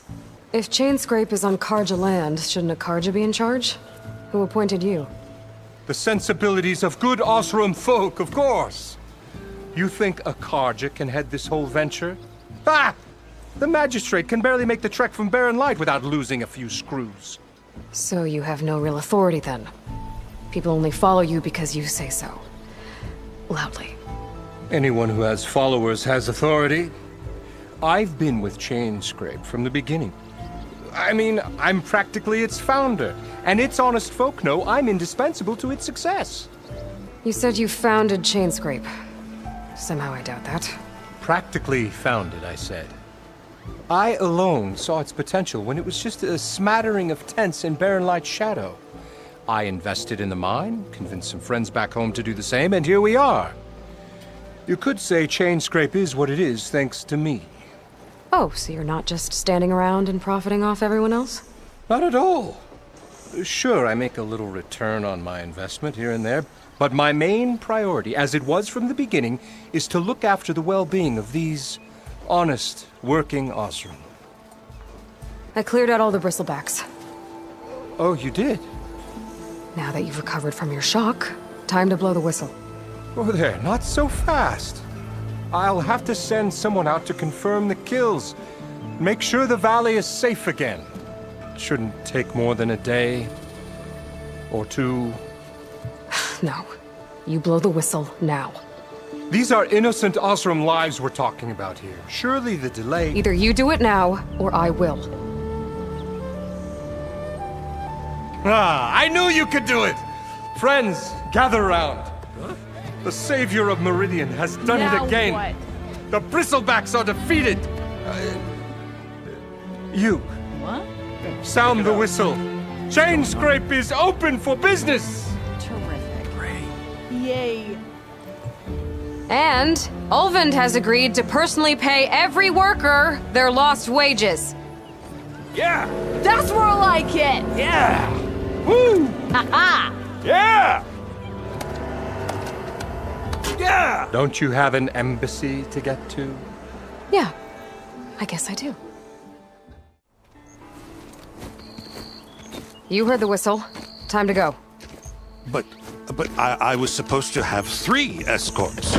If Chainscrape is on Carja land, shouldn't a Carja be in charge? Who appointed you? The sensibilities of good Osram folk, of course. You think a Carja can head this whole venture? Ah! The magistrate can barely make the trek from Barren Light without losing a few screws. So you have no real authority then? People only follow you because you say so. Loudly. Anyone who has followers has authority. I've been with Chainscrape from the beginning. I mean, I'm practically its founder, and its honest folk know I'm indispensable to its success. You said you founded Chainscrape. Somehow I doubt that. Practically founded, I said. I alone saw its potential when it was just a smattering of tents in Barren Light's shadow. I invested in the mine, convinced some friends back home to do the same, and here we are. You could say Chainscrape is what it is thanks to me. Oh, so you're not just standing around and profiting off everyone else? Not at all. Sure, I make a little return on my investment here and there, but my main priority, as it was from the beginning, is to look after the well-being of these honest, working Osram. I cleared out all the bristlebacks. Oh, you did? Now that you've recovered from your shock, time to blow the whistle. Oh there, not so fast. I'll have to send someone out to confirm the kills. Make sure the valley is safe again. shouldn't take more than a day or two. No. You blow the whistle now. These are innocent Osram lives we're talking about here. Surely the delay... Either you do it now, or I will. I knew you could do it! Friends, gather round. The savior of Meridian has done it again. What? The bristlebacks are defeated. You. What? Sound the whistle. Chainscrape is open for business. Terrific. Great. Yay. And Ulvund has agreed to personally pay every worker their lost wages. Yeah! That's more like it! Yeah! Woo! Ha-ha! Yeah! Yeah! Don't you have an embassy to get to? Yeah, I guess I do. You heard the whistle. Time to go. But I was supposed to have 3 escorts.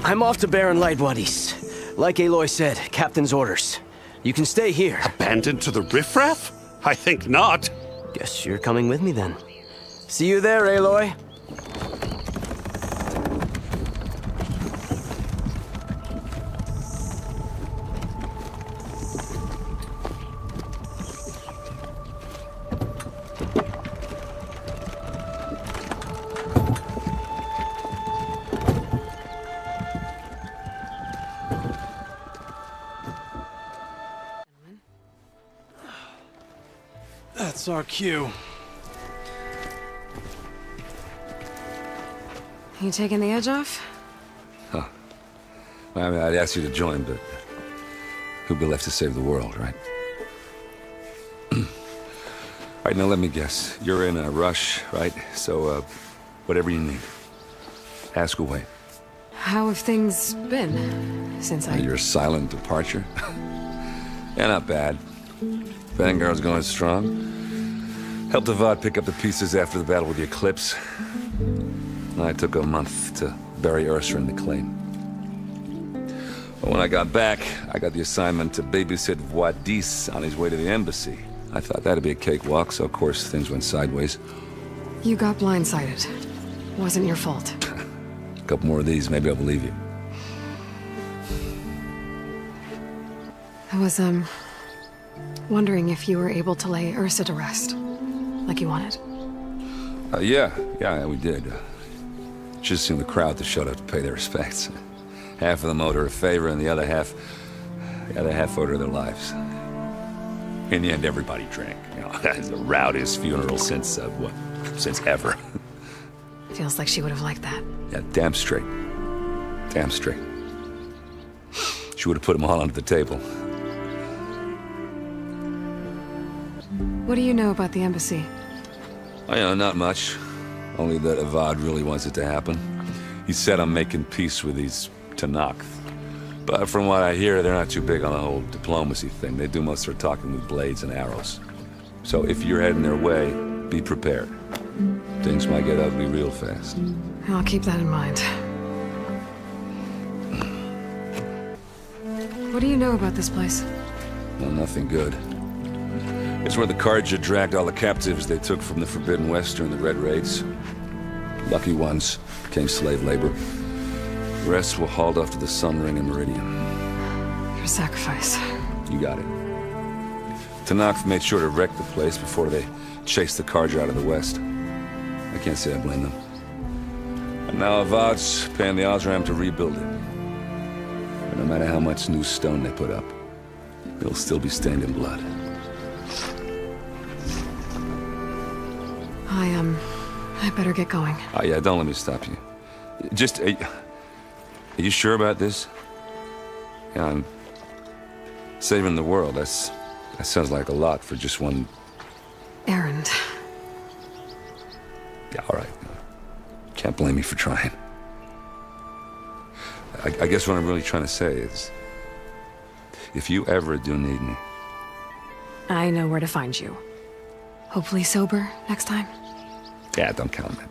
I'm off to Barren Light Wadis. Like Aloy said, Captain's orders. You can stay here. Abandoned to the riffraff? I think not. Guess you're coming with me then. See you there, Aloy. That's our cue. You taking the edge off? Huh. Well, I mean, I'd ask you to join, but who'd be left to save the world, right? All right, now let me guess. You're in a rush, right? So, whatever you need, ask away. How have things been since Your silent departure? Yeah, not bad. Vanguard's going strong. Helped Avad pick up the pieces after the battle with the Eclipse. I took a month to bury Ursa in the claim. But when I got back, I got the assignment to babysit Wadis on his way to the embassy. I thought that'd be a cakewalk, so of course things went sideways. You got blindsided. Wasn't your fault. A couple more of these, maybe I'll believe you. I was, wondering if you were able to lay Ursa to rest, like you wanted. Yeah, we did. Just seemed the crowd that showed up to pay their respects. Half of them owed her a favor, and the other half owed her their lives. In the end, everybody drank. You know, it's the rowdiest funeral since ever. Feels like she would have liked that. Yeah, damn straight. Damn straight. She would have put them all under the table. What do you know about the embassy? Not much. Only that Avad really wants it to happen. He said I'm making peace with these Tenakth. But from what I hear, they're not too big on the whole diplomacy thing. They do most of their talking with blades and arrows. So if you're heading their way, be prepared. Things might get ugly real fast. I'll keep that in mind. What do you know about this place? Well, nothing good. It's where the Carja dragged all the captives they took from the Forbidden West during the Red Raids. Lucky ones became slave labor. The rest were hauled off to the Sun Ring and Meridian. Your sacrifice. You got it. Tenakth made sure to wreck the place before they chased the Carja out of the West. I can't say I blame them. And now Avad's paying the Osram to rebuild it. And no matter how much new stone they put up, it'll still be stained in blood. I better get going. Oh, yeah, don't let me stop you. Just, are you sure about this? Yeah, I'm saving the world. That sounds like a lot for just one... errand. Yeah, all right. Can't blame me for trying. I guess what I'm really trying to say is, if you ever do need me... I know where to find you. Hopefully sober next time. Yeah, don't count on it.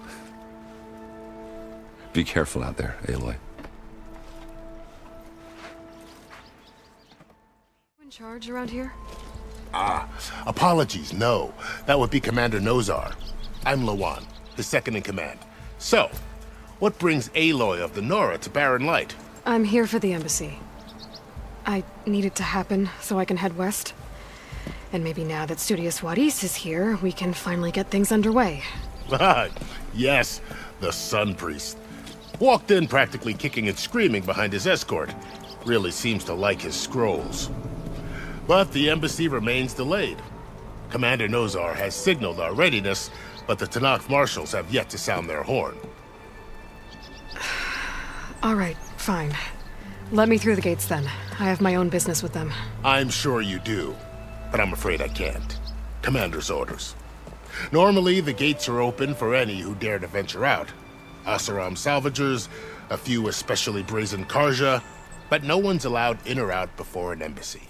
Be careful out there, Aloy. In charge around here? Apologies, no. That would be Commander Nozar. I'm Lawan, his second-in-command. So, what brings Aloy of the Nora to Barren Light? I'm here for the embassy. I need it to happen so I can head west. And maybe now that Studious Wadis is here, we can finally get things underway. Yes, the Sun Priest. Walked in practically kicking and screaming behind his escort. Really seems to like his scrolls. But the embassy remains delayed. Commander Nozar has signaled our readiness, but the Tenakth marshals have yet to sound their horn. All right, fine. Let me through the gates then. I have my own business with them. I'm sure you do, but I'm afraid I can't. Commander's orders. Normally, the gates are open for any who dare to venture out. Asaram salvagers, a few especially brazen Karja, but no one's allowed in or out before an embassy.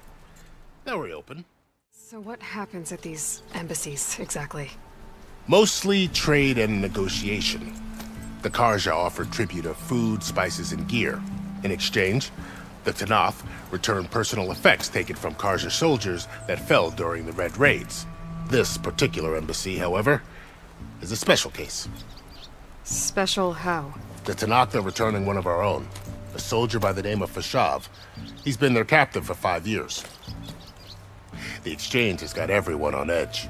They'll reopen. So what happens at these embassies, exactly? Mostly trade and negotiation. The Karja offer tribute of food, spices, and gear. In exchange, the Tenakth return personal effects taken from Karja soldiers that fell during the Red Raids. This particular embassy, however, is a special case. Special how? The Tenakth are returning one of our own, a soldier by the name of Fashav. He's been their captive for 5 years. The exchange has got everyone on edge.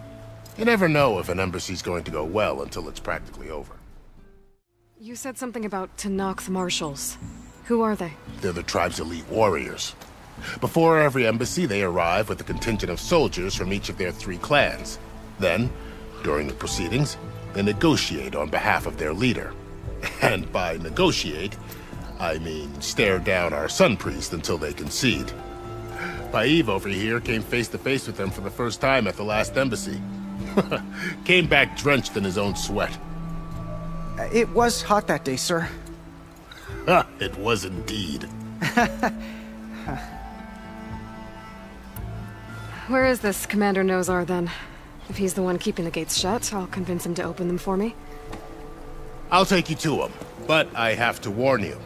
You never know if an embassy's going to go well until it's practically over. You said something about Tenakth marshals. Who are they? They're the tribe's elite warriors. Before every embassy, they arrive with a contingent of soldiers from each of their 3 clans. Then, during the proceedings, they negotiate on behalf of their leader. And by negotiate, I mean stare down our Sun Priest until they concede. Paiv over here came face to face with them for the first time at the last embassy. Came back drenched in his own sweat. It was hot that day, sir. It was indeed. Where is this Commander Nozar, then? If he's the one keeping the gates shut, I'll convince him to open them for me. I'll take you to him, but I have to warn you.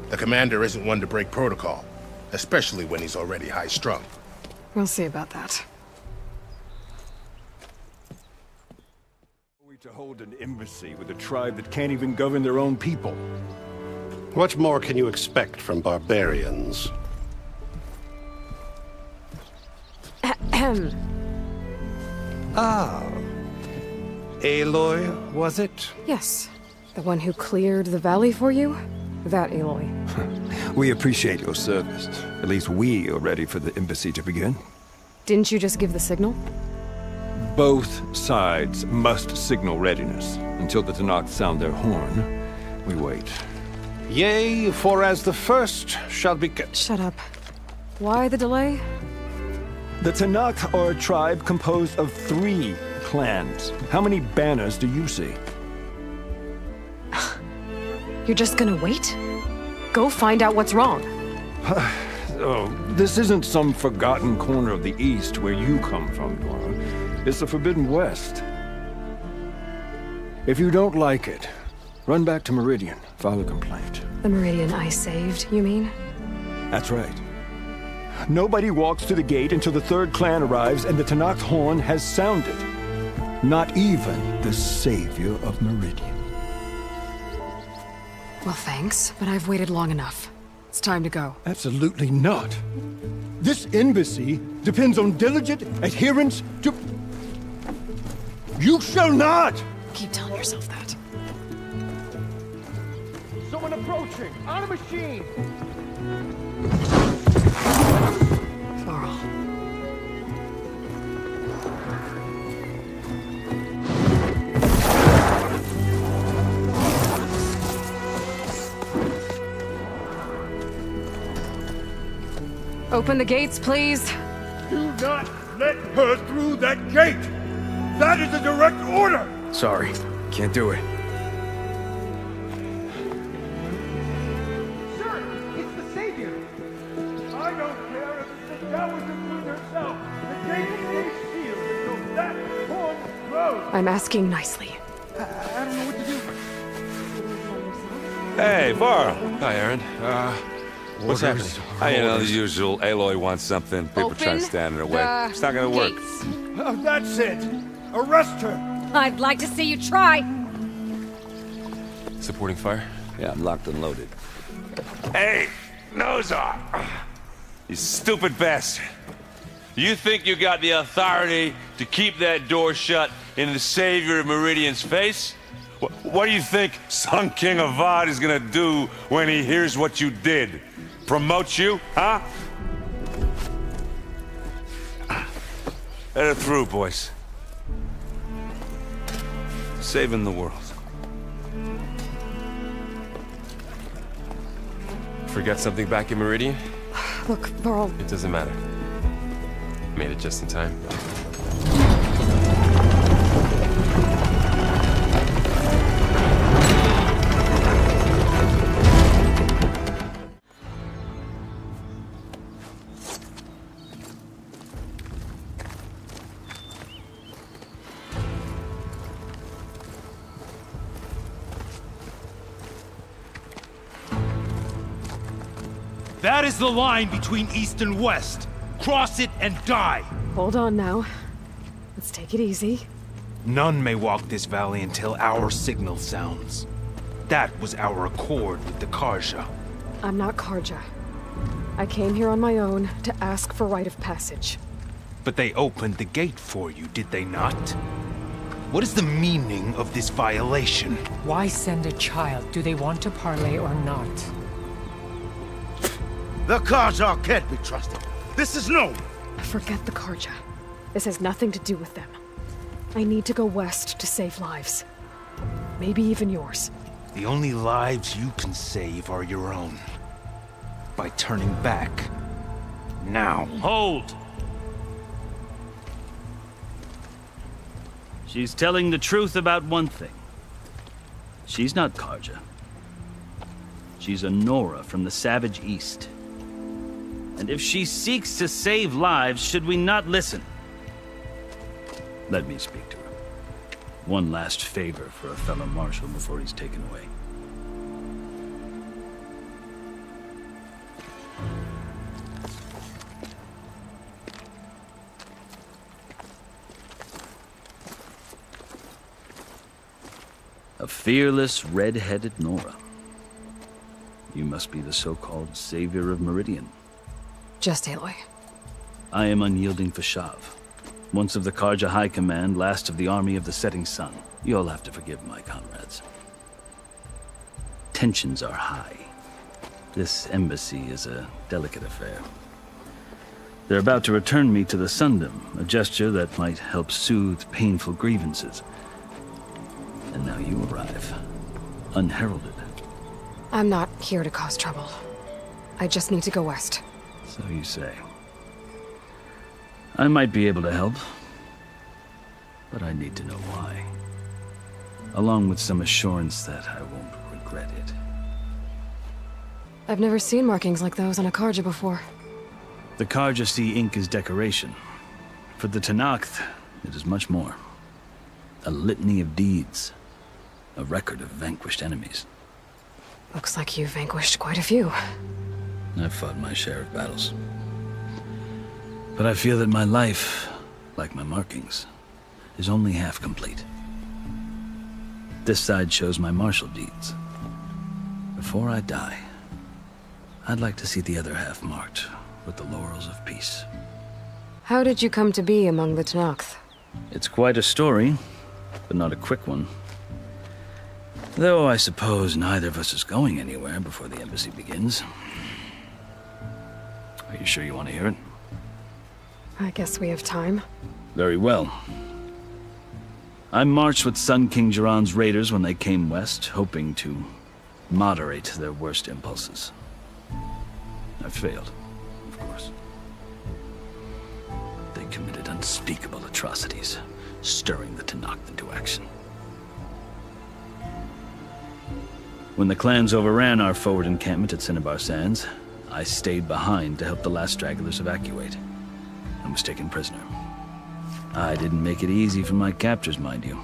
The commander isn't one to break protocol, especially when he's already high-strung. We'll see about that. To hold an embassy with a tribe that can't even govern their own people. What more can you expect from barbarians? Ah. Aloy, was it? Yes. The one who cleared the valley for you? That Aloy. We appreciate your service. At least we are ready for the embassy to begin. Didn't you just give the signal? Both sides must signal readiness. Until the Tenakth sound their horn, we wait. Yea, for as the first shall be... Shut up. Why the delay? The Tenakth are a tribe composed of 3 clans. How many banners do you see? You're just gonna wait? Go find out what's wrong. Oh, this isn't some forgotten corner of the East where you come from, Nora. It's the Forbidden West. If you don't like it, run back to Meridian, file a complaint. The Meridian I saved, you mean? That's right. Nobody walks to the gate until the 3rd clan arrives and the Tenakth horn has sounded. Not even the savior of Meridian. Well, thanks, but I've waited long enough. It's time to go. Absolutely not. This embassy depends on diligent adherence to... You shall not! Keep telling yourself that. Someone approaching! On a machine! Varl. Open the gates, please. Do not let her through that gate! That is a direct order! Sorry, can't do it. Sir, it's the Savior! I don't care if it's the Dowager Queen herself. The gate stays sealed until that horn blows. I'm asking nicely. I don't know what to do. Hey, Varl. Hi, Aaron. What's happening? You know, the usual. Aloy wants something. People try to stand in her way. It's not gonna work. Oh, that's it. Arrest her. I'd like to see you try. Supporting fire? Yeah, I'm locked and loaded. Hey, Nosar! You stupid bastard. You think you got the authority to keep that door shut in the Savior of Meridian's face? What do you think Sun King Avad is gonna do when he hears what you did? Promote you, huh? Let her through, boys. Saving the world. Forget something back in Meridian? Look, Varl. It doesn't matter. Made it just in time. That is the line between East and West. Cross it and die. Hold on now. Let's take it easy. None may walk this valley until our signal sounds. That was our accord with the Karja. I'm not Karja. I came here on my own to ask for rite of passage. But they opened the gate for you, did they not? What is the meaning of this violation? Why send a child? Do they want to parley or not? The Karja can't be trusted. This is known. Forget the Karja. This has nothing to do with them. I need to go west to save lives. Maybe even yours. The only lives you can save are your own. By turning back. Now. Hold! She's telling the truth about one thing. She's not Karja. She's a Nora from the Savage East. And if she seeks to save lives, should we not listen? Let me speak to her. One last favor for a fellow marshal before he's taken away. A fearless, red-headed Nora. You must be the so-called Savior of Meridian. Just Aloy. I am unyielding Fashav. Once of the Karja High Command, last of the Army of the Setting Sun. You'll have to forgive my comrades. Tensions are high. This embassy is a delicate affair. They're about to return me to the Sundom, a gesture that might help soothe painful grievances. And now you arrive, unheralded. I'm not here to cause trouble. I just need to go west. So you say. I might be able to help, but I need to know why. Along with some assurance that I won't regret it. I've never seen markings like those on a Karja before. The Karja see ink as decoration. For the Tenakth, it is much more. A litany of deeds. A record of vanquished enemies. Looks like you've vanquished quite a few. I've fought my share of battles. But I feel that my life, like my markings, is only half complete. This side shows my martial deeds. Before I die, I'd like to see the other half marked with the laurels of peace. How did you come to be among the Tenakth? It's quite a story, but not a quick one. Though I suppose neither of us is going anywhere before the embassy begins. Are you sure you want to hear it? I guess we have time. Very well. I marched with Sun King Jiran's raiders when they came west, hoping to moderate their worst impulses. I failed, of course. They committed unspeakable atrocities, stirring the Tenakth into action. When the clans overran our forward encampment at Cinnabar Sands, I stayed behind to help the last stragglers evacuate. I was taken prisoner. I didn't make it easy for my captors, mind you.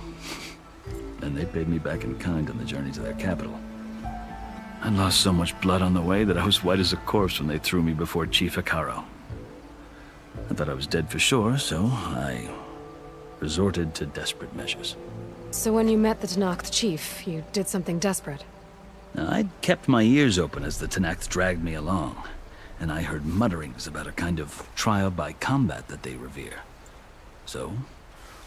And they paid me back in kind on the journey to their capital. I lost so much blood on the way that I was white as a corpse when they threw me before Chief Hikaru. I thought I was dead for sure, so I resorted to desperate measures. So when you met the Tenakth chief, you did something desperate? Now, I'd kept my ears open as the Tenakth dragged me along, and I heard mutterings about a kind of trial by combat that they revere. So,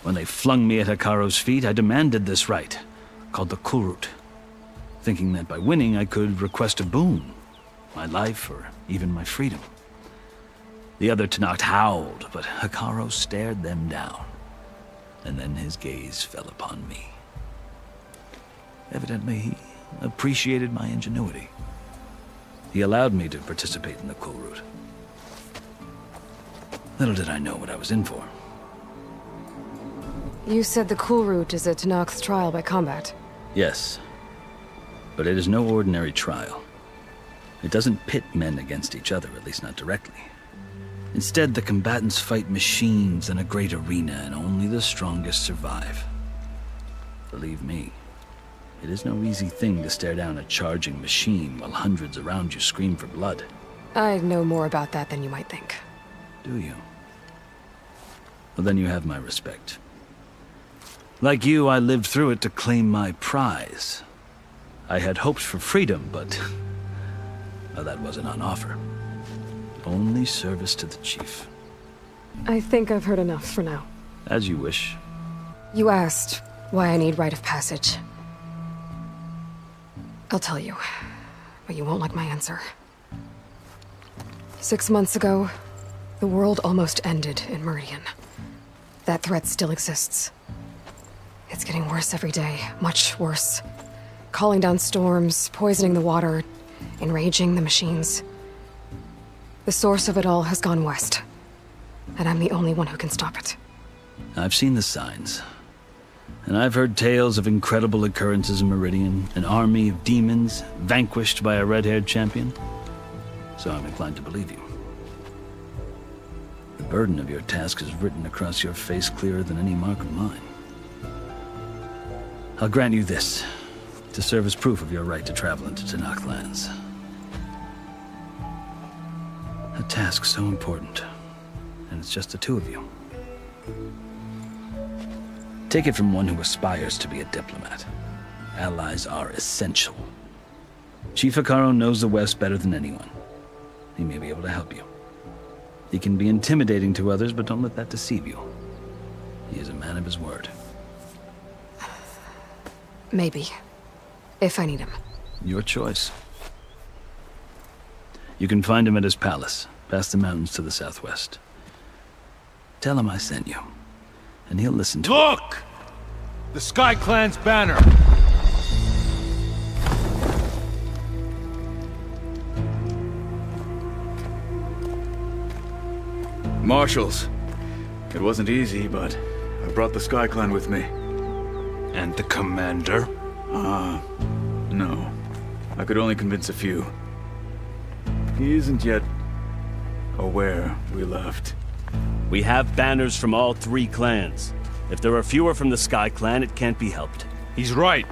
when they flung me at Hikaru's feet, I demanded this rite, called the Kulrut, thinking that by winning I could request a boon, my life or even my freedom. The other Tenakth howled, but Hikaru stared them down, and then his gaze fell upon me. Evidently, he appreciated my ingenuity. He allowed me to participate in the Kulrut. Little did I know what I was in for. You said the Kulrut is a Tenakth's trial by combat. Yes, but it is no ordinary trial. It doesn't pit men against each other, at least not directly. Instead, the combatants fight machines in a great arena, and only the strongest survive. Believe me, it is no easy thing to stare down a charging machine while hundreds around you scream for blood. I know more about that than you might think. Do you? Well, then you have my respect. Like you, I lived through it to claim my prize. I had hoped for freedom, but well, that wasn't on offer. Only service to the chief. I think I've heard enough for now. As you wish. You asked why I need rite of passage. I'll tell you, but you won't like my answer. 6 months ago, the world almost ended in Meridian. That threat still exists. It's getting worse every day, much worse. Calling down storms, poisoning the water, enraging the machines. The source of it all has gone west, and I'm the only one who can stop it. I've seen the signs. And I've heard tales of incredible occurrences in Meridian, an army of demons vanquished by a red-haired champion. So I'm inclined to believe you. The burden of your task is written across your face clearer than any mark of mine. I'll grant you this, to serve as proof of your right to travel into Tenakth lands. A task so important, and it's just the two of you. Take it from one who aspires to be a diplomat. Allies are essential. Chief Hikaru knows the West better than anyone. He may be able to help you. He can be intimidating to others, but don't let that deceive you. He is a man of his word. Maybe. If I need him. Your choice. You can find him at his palace, past the mountains to the southwest. Tell him I sent you, and he'll listen to Look! The Sky Clan's banner! Marshals. It wasn't easy, but I brought the Sky Clan with me. And the commander? No. I could only convince a few. He isn't yet aware we left. We have banners from all 3 clans. If there are fewer from the Sky Clan, it can't be helped. He's right.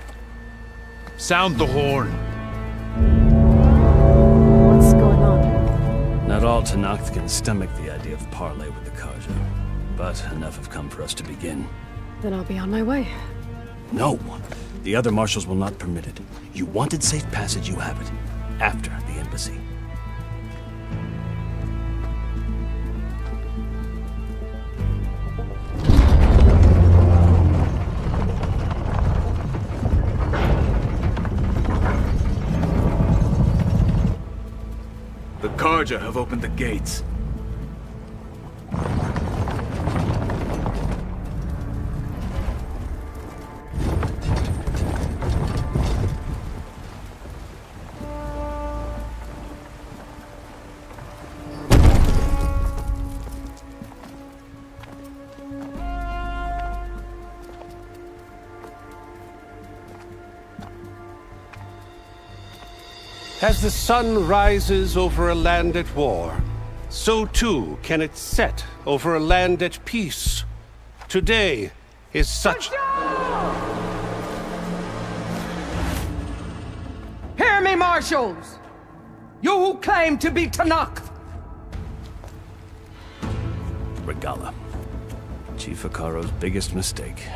Sound the horn. What's going on? Not all Tenakth can stomach the idea of parley with the Karja, but enough have come for us to begin. Then I'll be on my way. No. The other marshals will not permit it. You wanted safe passage, you have it. After the embassy. The Karja have opened the gates. As the sun rises over a land at war, so too can it set over a land at peace. Today is such... Hear me Say, Marshals! You who claim to be Tanakh! Regala. Chief Hikaro's biggest mistake.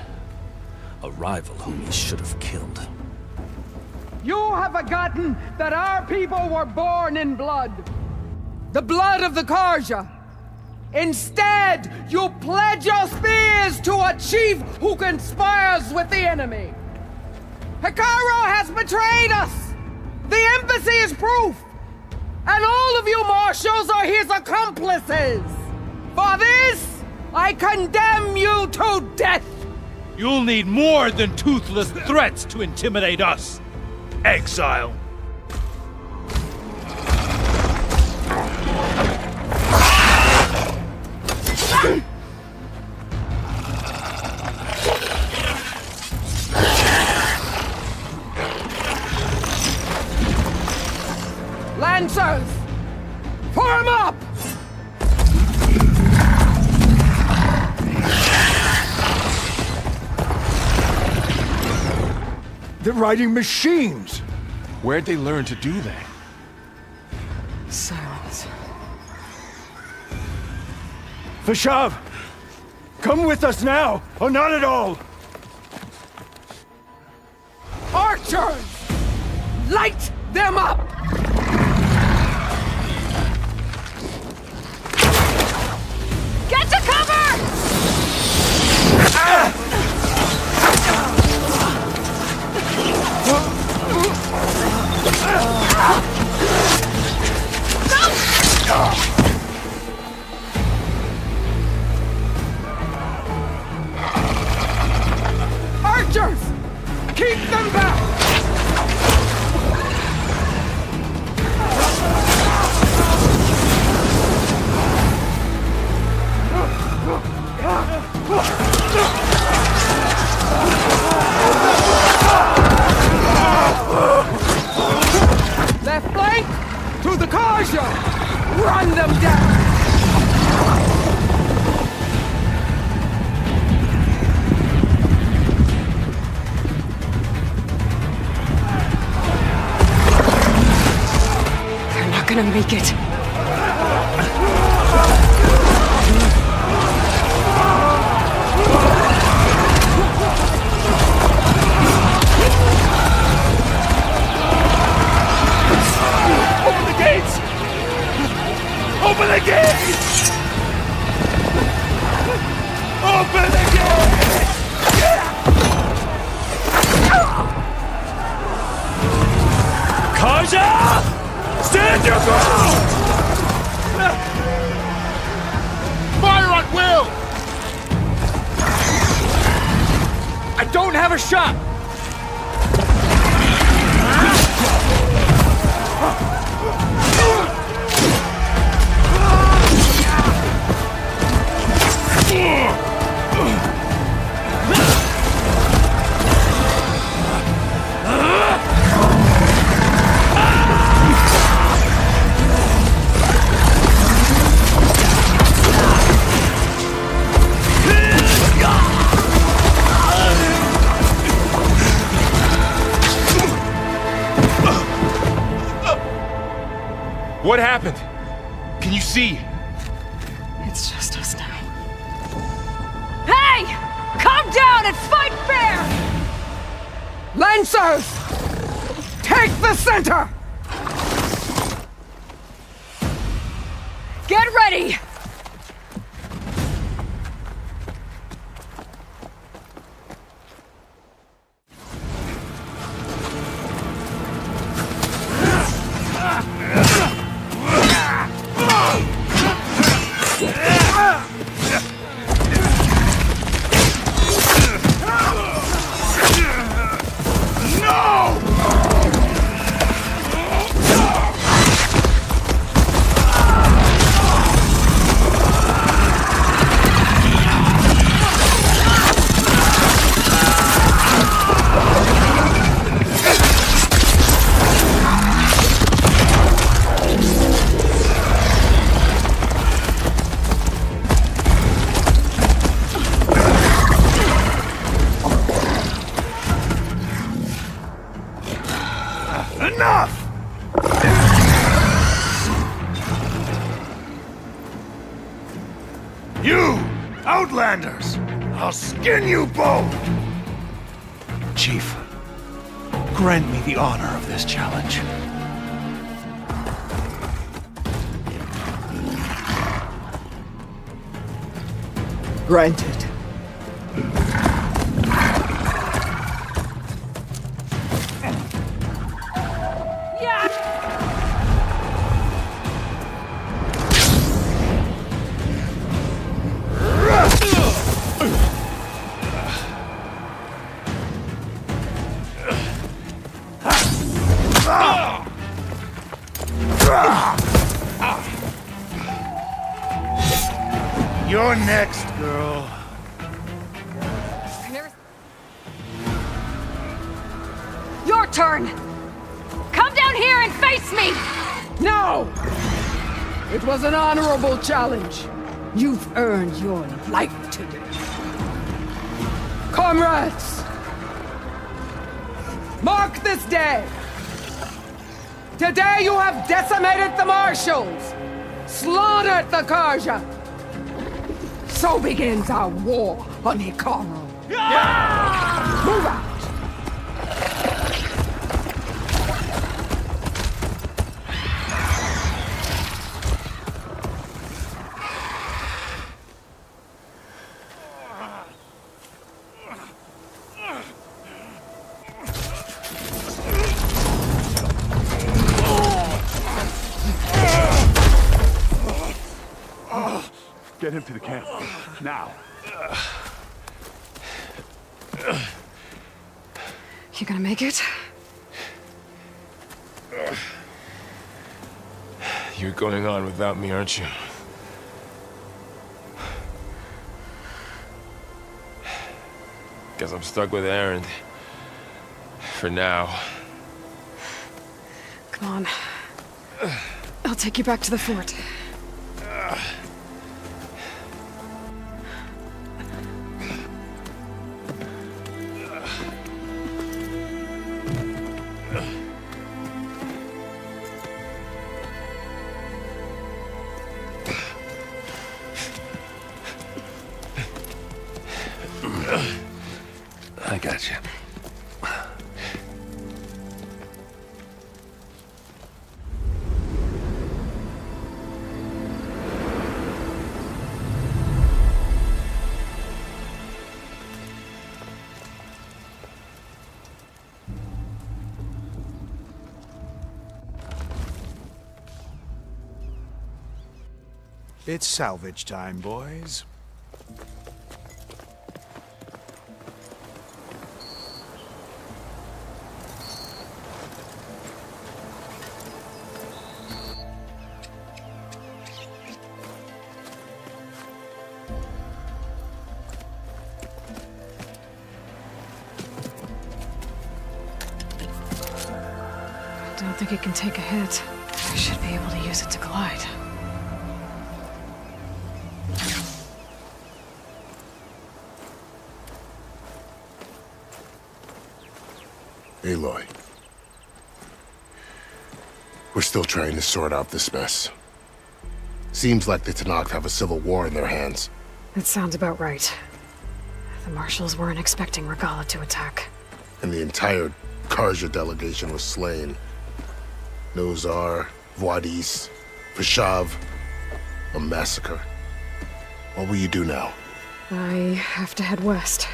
A rival whom he should have killed. You have forgotten that our people were born in blood. The blood of the Karja. Instead, you pledge your spears to a chief who conspires with the enemy. Hikaro has betrayed us! The embassy is proof! And all of you marshals are his accomplices! For this, I condemn you to death! You'll need more than toothless threats to intimidate us. Exile. Lancers! Form up! They're riding machines! Where'd they learn to do that? Silence. Vashav! Come with us now, or not at all! Archers! Light them up! Get to cover! Archers! Keep them back! Left flank to the Karja! Run them down! They're not gonna make it. Open the gates! Open the gates! Open the gates! Karja! Stand your ground! Fire at will! I don't have a shot! What happened? Can you see? It's just us now. Hey! Calm down and fight fair! Lancers! Take the center! Get ready! Enough! You! Outlanders! I'll skin you both! Chief, grant me the honor of this challenge. Granted. You're next, girl. Your turn! Come down here and face me! No! It was an honorable challenge. You've earned your life today. Comrades! Mark this day! Today you have decimated the Marshals! Slaughtered the Karja! So begins our war on Hikaru. Move out! Get him to the camp. Now. You gonna make it? You're going on without me, aren't you? Guess I'm stuck with Aaron. For now. Come on. I'll take you back to the fort. I got you. It's salvage time, boys. I don't think it can take a hit. I should be able to use it to glide. Aloy. We're still trying to sort out this mess. Seems like the Tenakth have a civil war in their hands. That sounds about right. The Marshals weren't expecting Regalla to attack. And the entire Karja delegation was slain. Nozar, Voidis, Vashav. A massacre. What will you do now? I have to head west.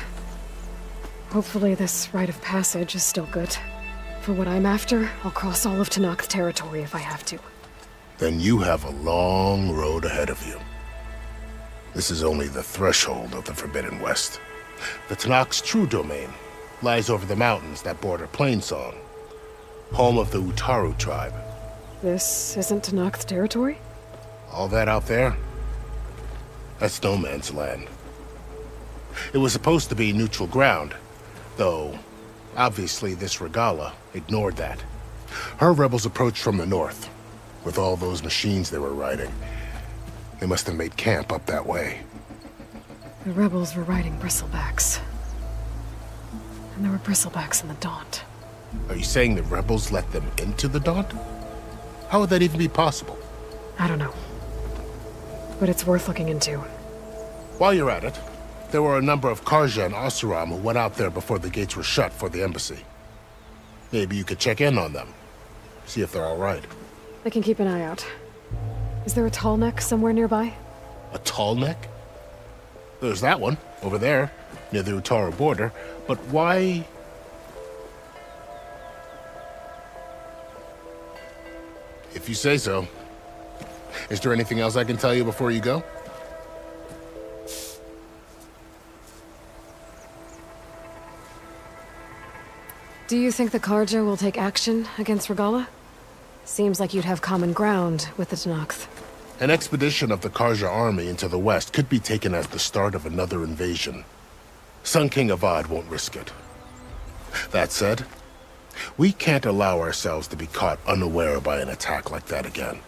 Hopefully this rite of passage is still good. For what I'm after, I'll cross all of Tenakth territory if I have to. Then you have a long road ahead of you. This is only the threshold of the Forbidden West. The Tenakth's true domain lies over the mountains that border Plainsong, home of the Utaru tribe. This isn't Tenakth territory? All that out there? That's no man's land. It was supposed to be neutral ground, though obviously this Regalla ignored that. Her rebels approached from the north, with all those machines they were riding. They must have made camp up that way. The rebels were riding bristlebacks. And there were bristlebacks in the Daunt. Are you saying the rebels let them into the Daunt? How would that even be possible? I don't know. But it's worth looking into. While you're at it, there were a number of Karja and Oseram who went out there before the gates were shut for the embassy. Maybe you could check in on them. See if they're all right. I can keep an eye out. Is there a tall neck somewhere nearby? A tall neck? There's that one, over there, near the Utara border. But why... If you say so. Is there anything else I can tell you before you go? Do you think the Karja will take action against Regala? Seems like you'd have common ground with the Tenakth. An expedition of the Karja army into the west could be taken as the start of another invasion. Sun King Avad won't risk it. That said, we can't allow ourselves to be caught unaware by an attack like that again.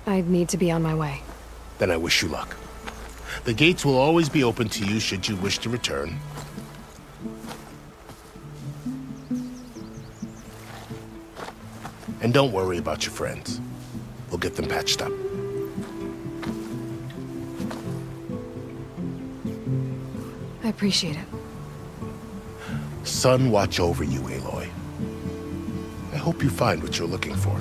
I'd need to be on my way. Then I wish you luck. The gates will always be open to you should you wish to return. And don't worry about your friends. We'll get them patched up. I appreciate it. Sun watch over you, Aloy. I hope you find what you're looking for.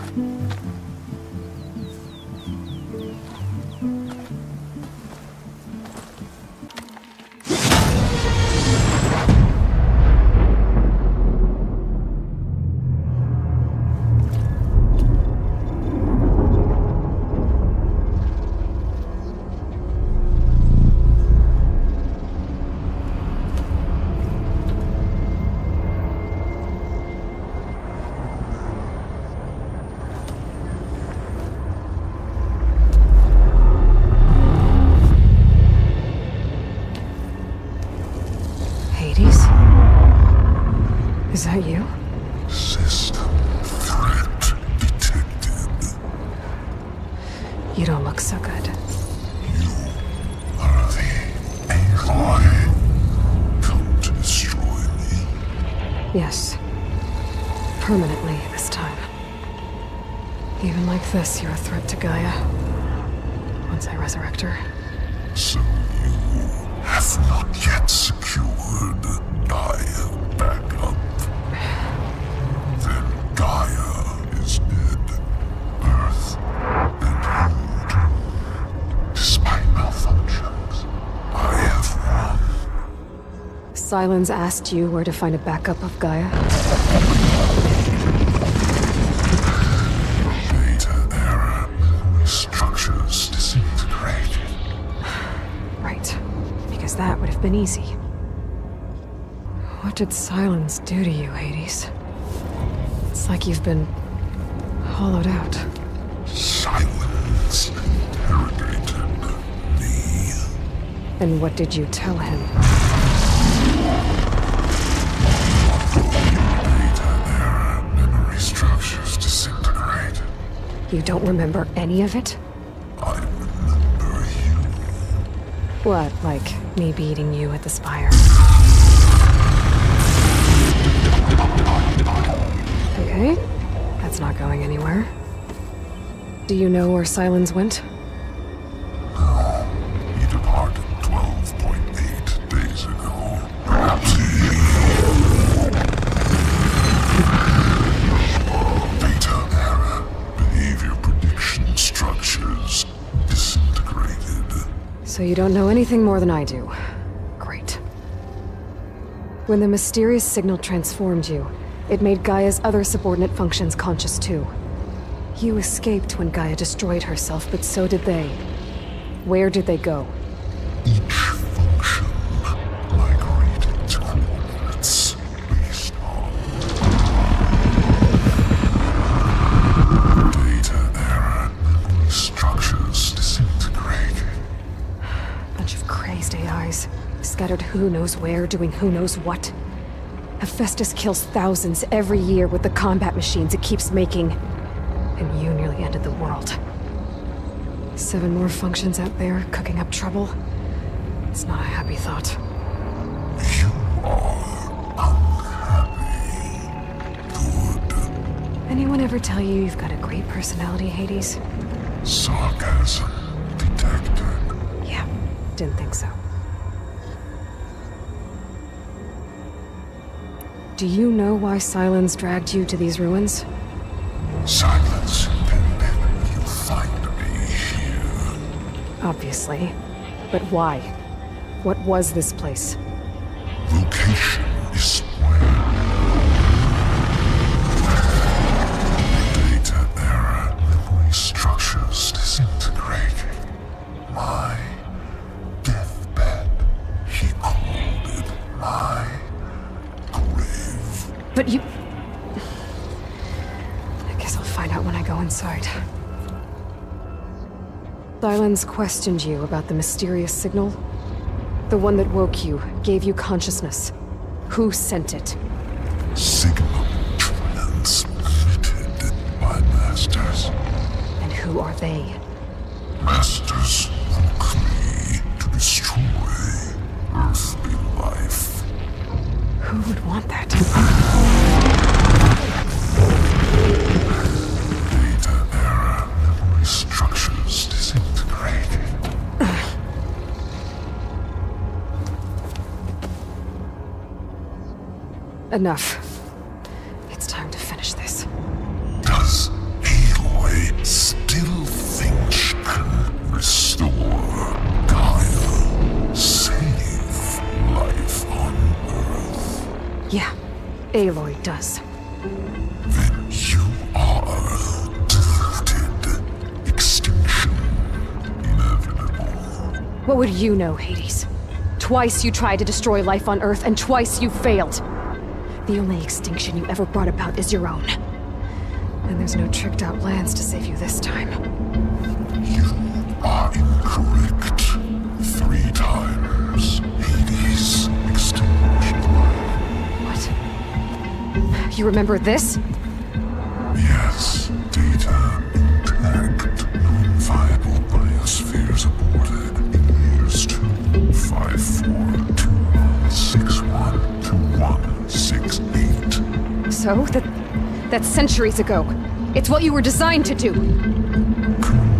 Is that you? System threat detected. You don't look so good. You are the Aloy. Come to destroy me. Yes. Permanently this time. Even like this, you're a threat to Gaia. Once I resurrect her. So you have not yet secured Gaia backup. Then Gaia is dead. Earth and you too. Despite malfunctions, I have won. Silence asked you where to find a backup of Gaia? Beta-era memory structures disintegrated. Right. Because that would have been easy. What did silence do to you, Hades? It's like you've been hollowed out. Silence interrogated me. And what did you tell him? Beta-era memory structures disintegrated. You don't remember any of it? I remember you. What, like me beating you at the spire? Okay, that's not going anywhere. Do you know where Silence went? No, he departed 12.8 days ago. Perhaps Beta-era behavior prediction structures disintegrated. So you don't know anything more than I do. Great. When the mysterious signal transformed you, it made Gaia's other subordinate functions conscious too. You escaped when Gaia destroyed herself, but so did they. Where did they go? Each function migrated to coordinates based on Beta-era memory structures disintegrated. Bunch of crazed AIs, scattered who knows where, doing who knows what. Hephaestus kills thousands every year with the combat machines it keeps making. And you nearly ended the world. 7 more functions out there, cooking up trouble. It's not a happy thought. You are anyone ever tell you you've got a great personality, Hades? Sarcasm detected. Yeah, didn't think so. Do you know why Silence dragged you to these ruins? Silence intended you find me here. Obviously. But why? What was this place? Location is where. Data error. Memory structures disintegrating. My deathbed. He called it my grave. But you... I guess I'll find out when I go inside. Silence questioned you about the mysterious signal? The one that woke you, gave you consciousness. Who sent it? Signal transmitted by masters. And who are they? Masters who claim to destroy earthly life. Who would want that? Data error. Memory structures disintegrating. Enough. It's time to finish this. Does Aloy still think she can restore Gaia? Save life on Earth? Yeah, Aloy does. Then you are deluded. Extinction inevitable. What would you know, Hades? Twice you tried to destroy life on Earth, and twice you failed. The only extinction you ever brought about is your own. And there's no tricked-out plans to save you this time. You are incorrect. 3 times. Hades extinguished life. What? You remember this? Yes. Data intact. Non-viable biospheres aborted in years 254, 2161, 2168. So? That's centuries ago. It's what you were designed to do.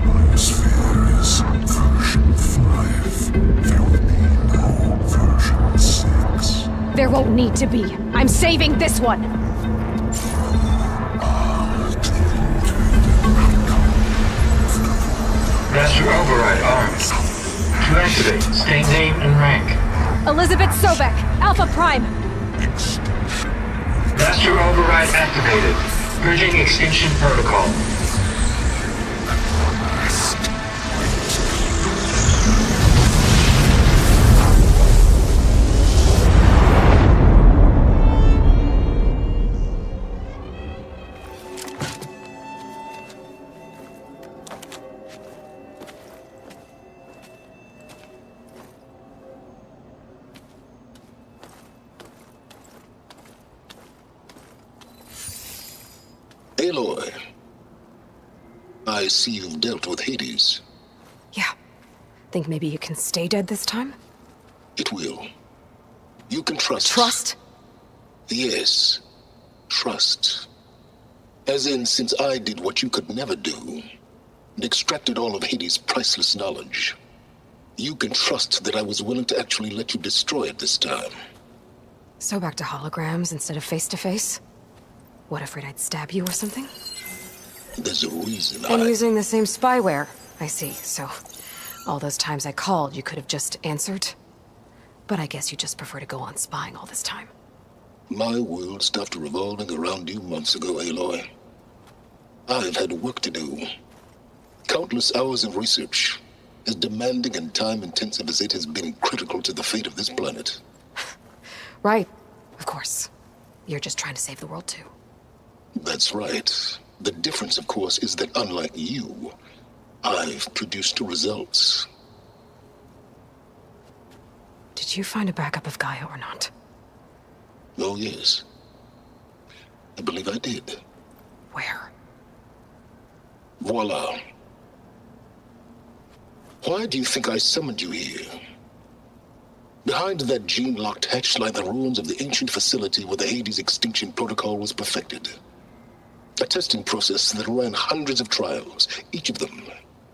Biosphere is version 5. There will be no version 6. There won't need to be. I'm saving this one! Master override armed. To activate, state name and rank. Elizabeth Sobek, Alpha Prime. Master override activated. Bridging extinction protocol. Aloy, I see you've dealt with Hades. Yeah. Think maybe you can stay dead this time? It will. You can trust. Trust? Yes. Trust. As in, since I did what you could never do, and extracted all of Hades' priceless knowledge, you can trust that I was willing to actually let you destroy it this time. So back to holograms instead of face-to-face? What, afraid I'd stab you or something? There's a reason And using the same spyware. I see, so... all those times I called, you could have just answered? But I guess you just prefer to go on spying all this time. My world stopped revolving around you months ago, Aloy. I've had work to do. Countless hours of research, as demanding and time-intensive as it has been critical to the fate of this planet. Right, of course. You're just trying to save the world, too. That's right. The difference, of course, is that unlike you, I've produced results. Did you find a backup of Gaia or not? Oh, yes. I believe I did. Where? Voila. Why do you think I summoned you here? Behind that gene-locked hatch lie the ruins of the ancient facility where the Hades extinction protocol was perfected. A testing process that ran hundreds of trials, each of them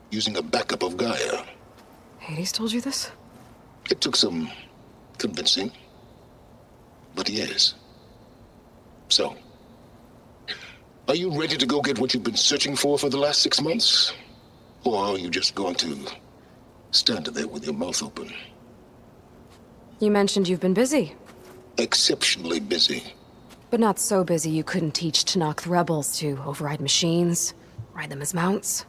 using a backup of Gaia. Hades told you this? It took some convincing, but yes. So, are you ready to go get what you've been searching for the last 6 months? Or are you just going to stand there with your mouth open? You mentioned you've been busy. Exceptionally busy. But not so busy you couldn't teach Tanakh the rebels to override machines, ride them as mounts.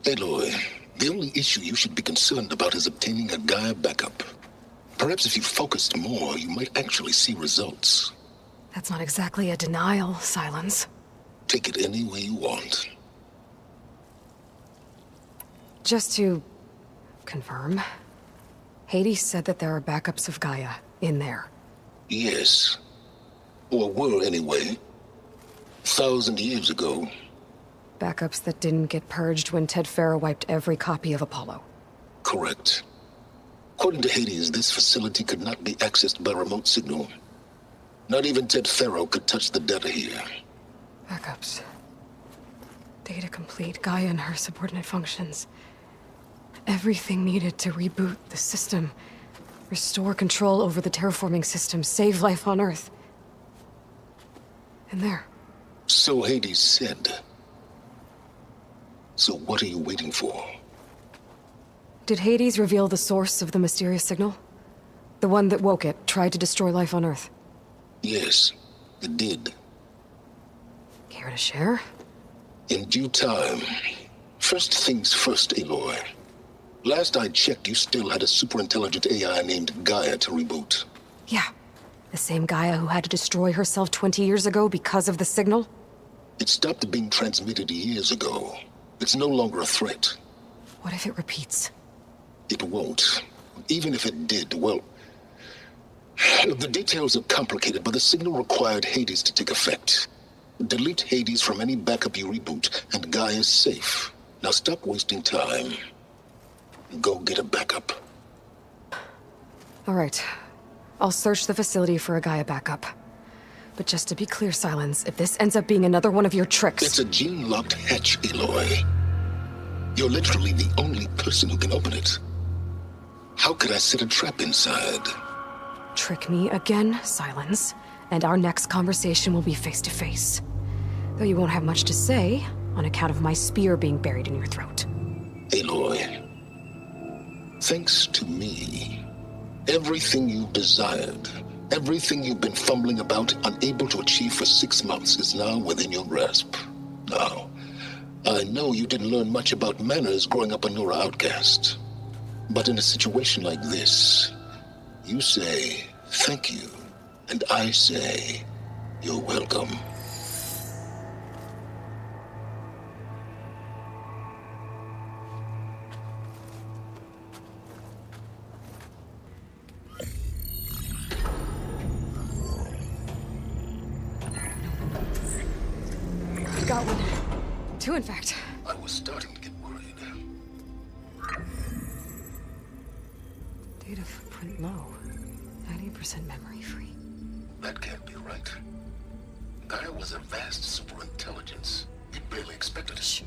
Aloy, the only issue you should be concerned about is obtaining a Gaia backup. Perhaps if you focused more, you might actually see results. That's not exactly a denial, Silence. Take it any way you want. Just to confirm, Hades said that there are backups of Gaia in there. Yes. Or were, anyway. 1,000 years ago. Backups that didn't get purged when Ted Farrow wiped every copy of Apollo. Correct. According to Hades, this facility could not be accessed by remote signal. Not even Ted Farrow could touch the data here. Backups. Data complete, Gaia and her subordinate functions. Everything needed to reboot the system. Restore control over the terraforming system, save life on Earth. And there. So Hades said. So what are you waiting for? Did Hades reveal the source of the mysterious signal? The one that woke it, tried to destroy life on Earth? Yes, it did. Care to share? In due time. First things first, Aloy. Last I checked, you still had a superintelligent AI named Gaia to reboot. Yeah. The same Gaia who had to destroy herself 20 years ago because of the signal? It stopped being transmitted years ago. It's no longer a threat. What if it repeats? It won't. Even if it did, well... The details are complicated, but the signal required Hades to take effect. Delete Hades from any backup you reboot, and Gaia's safe. Now stop wasting time. Go get a backup. All right. I'll search the facility for a Gaia backup. But just to be clear, Silence, if this ends up being another one of your tricks... It's a gene-locked hatch, Aloy. You're literally the only person who can open it. How could I set a trap inside? Trick me again, Silence, and our next conversation will be face-to-face. Though you won't have much to say, on account of my spear being buried in your throat. Aloy, thanks to me, everything you desired, everything you've been fumbling about, unable to achieve for 6 months, is now within your grasp. Now, I know you didn't learn much about manners growing up a Nora outcast. But in a situation like this, you say, thank you, and I say, you're welcome. I got one. 2, in fact. I was starting to get worried. Data footprint low. 90% memory free. That can't be right. Gaia was a vast superintelligence. You'd barely expected it.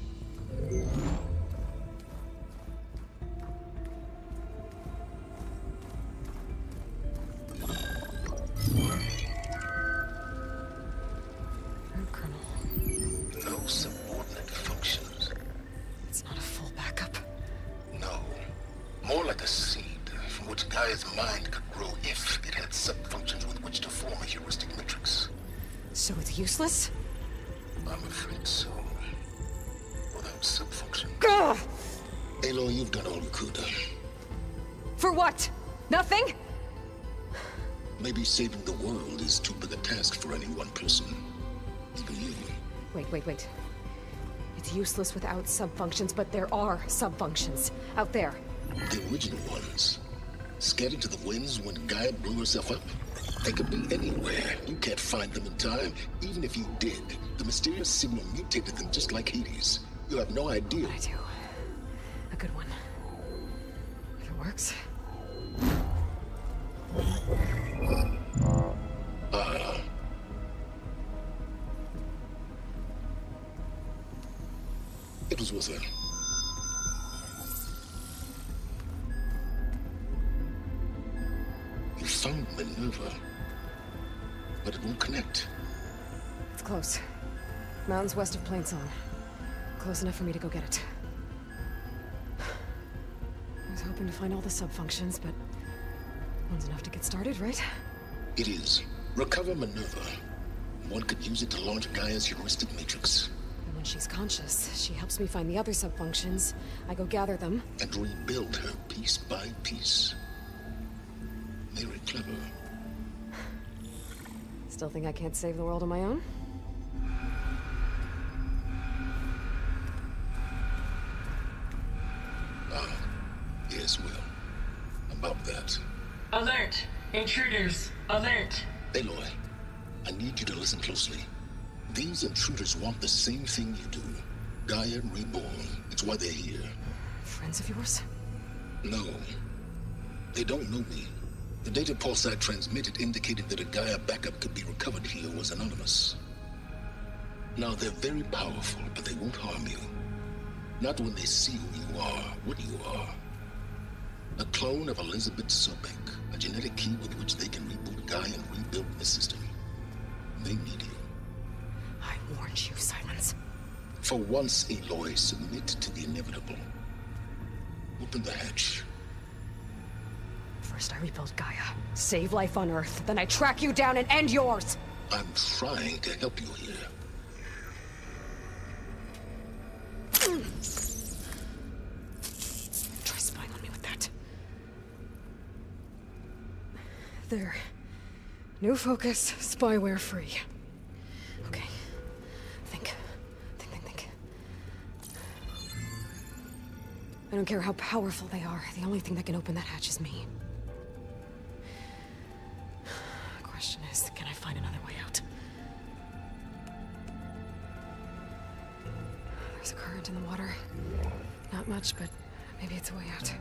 No subordinate functions. It's not a full backup. No. More like a seed from which Gaia's mind could grow if it had sub-functions with which to form a heuristic matrix. So it's useless? I'm afraid so. Without sub-functions. Ugh! Aloy, you've done all you could. For what? Nothing? Maybe saving the world is too big a task for any one person. Even you. Wait. It's useless without sub-functions, but there are sub-functions out there. The original ones. Scattered to the winds when Gaia blew herself up? They could be anywhere. You can't find them in time. Even if you did, the mysterious signal mutated them just like Hades. You have no idea. I do. A good one. If it works. was with her? You found Minerva, but it won't connect. It's close. Mountains west of Plainsong. Close enough for me to go get it. I was hoping to find all the sub-functions, but one's enough to get started, right? It is. Recover Minerva. One could use it to launch Gaia's heuristic matrix. And when she's conscious, she helps me find the other sub-functions. I go gather them. And rebuild her piece by piece. Very clever. Still think I can't save the world on my own? Yes, well. About that. Alert! Intruders! Alert! Aloy, I need you to listen closely. These intruders want the same thing you do. Gaia reborn. It's why they're here. Friends of yours? No. They don't know me. The data pulse I transmitted indicated that a Gaia backup could be recovered here was anonymous. Now, they're very powerful, but they won't harm you. Not when they see who you are, what you are. A clone of Elizabeth Sobek, a genetic key with which they can reboot Gaia and rebuild the system. They need you. I warned you, Silence. For once, Aloy, submit to the inevitable. Open the hatch. First I rebuild Gaia, save life on Earth, then I track you down and end yours! I'm trying to help you here. Try spying on me with that. There. New focus, spyware free. Okay. Think. I don't care how powerful they are. The only thing that can open that hatch is me. The question is, can I find another way out? There's a current in the water. Not much, but maybe it's a way out.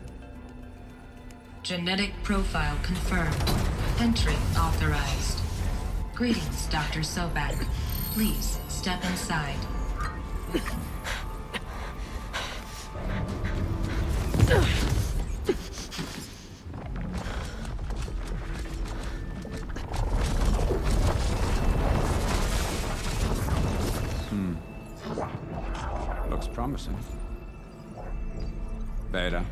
Genetic profile confirmed. Entry authorized. Greetings, Dr. Sobek. Please step inside. Looks promising. Beta.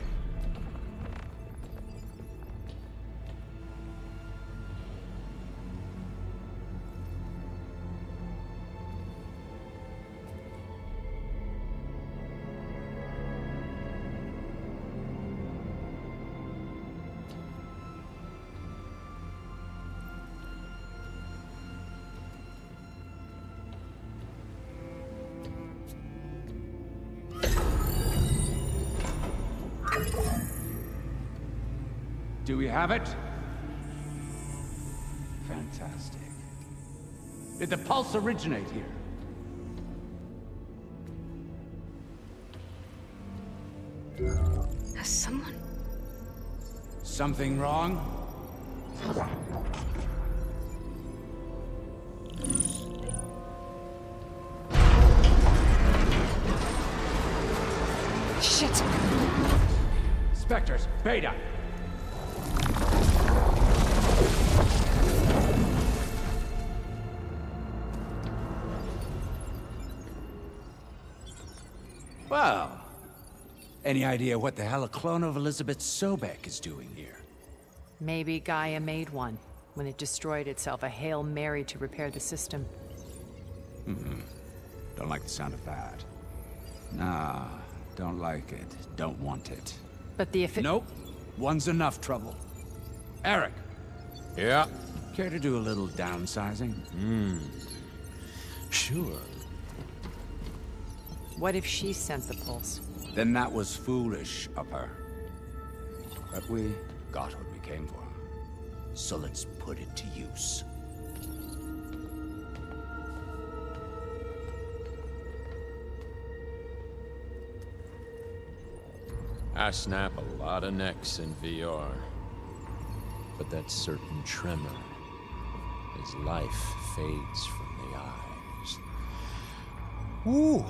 Do we have it? Fantastic. Did the pulse originate here? Has someone? Something wrong? Shit! Spectres, Beta! Well, any idea what the hell a clone of Elizabeth Sobek is doing here? Maybe Gaia made one. When it destroyed itself, a Hail Mary to repair the system. Don't like the sound of that. Nah, don't like it. Don't want it. But the Nope. One's enough trouble. Eric. Yeah? Care to do a little downsizing? Sure. What if she sent the pulse? Then that was foolish of her. But we got what we came for. So let's put it to use. I snap a lot of necks in VR. But that certain tremor as life fades from the eyes. Ooh,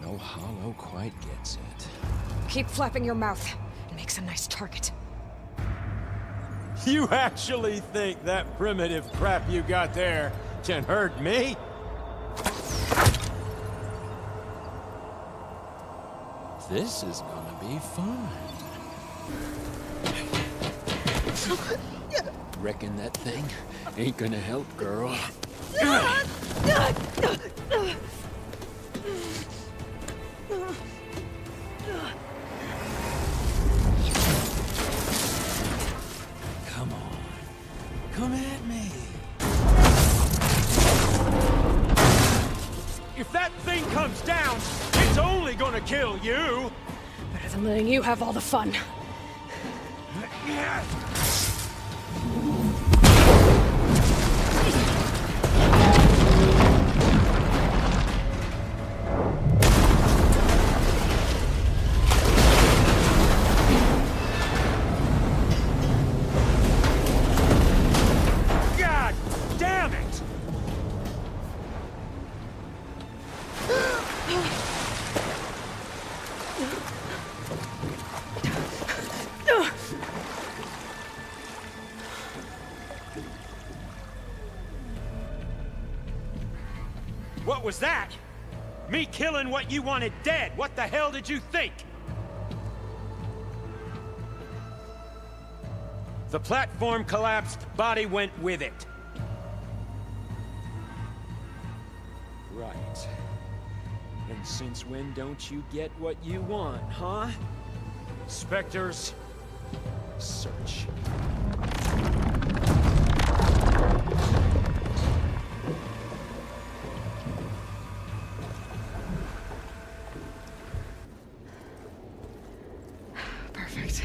No hollow quite gets it. Keep flapping your mouth. It makes a nice target. You actually think that primitive crap you got there can hurt me? This is gonna be fun. Reckon that thing ain't gonna help, girl. Come on. Come at me. If that thing comes down, it's only gonna kill you. Better than letting you have all the fun. God damn it! What was that? Me killing what you wanted dead. What the hell did you think? The platform collapsed, body went with it. Right. And since when don't you get what you want, huh? Spectres, search. Perfect.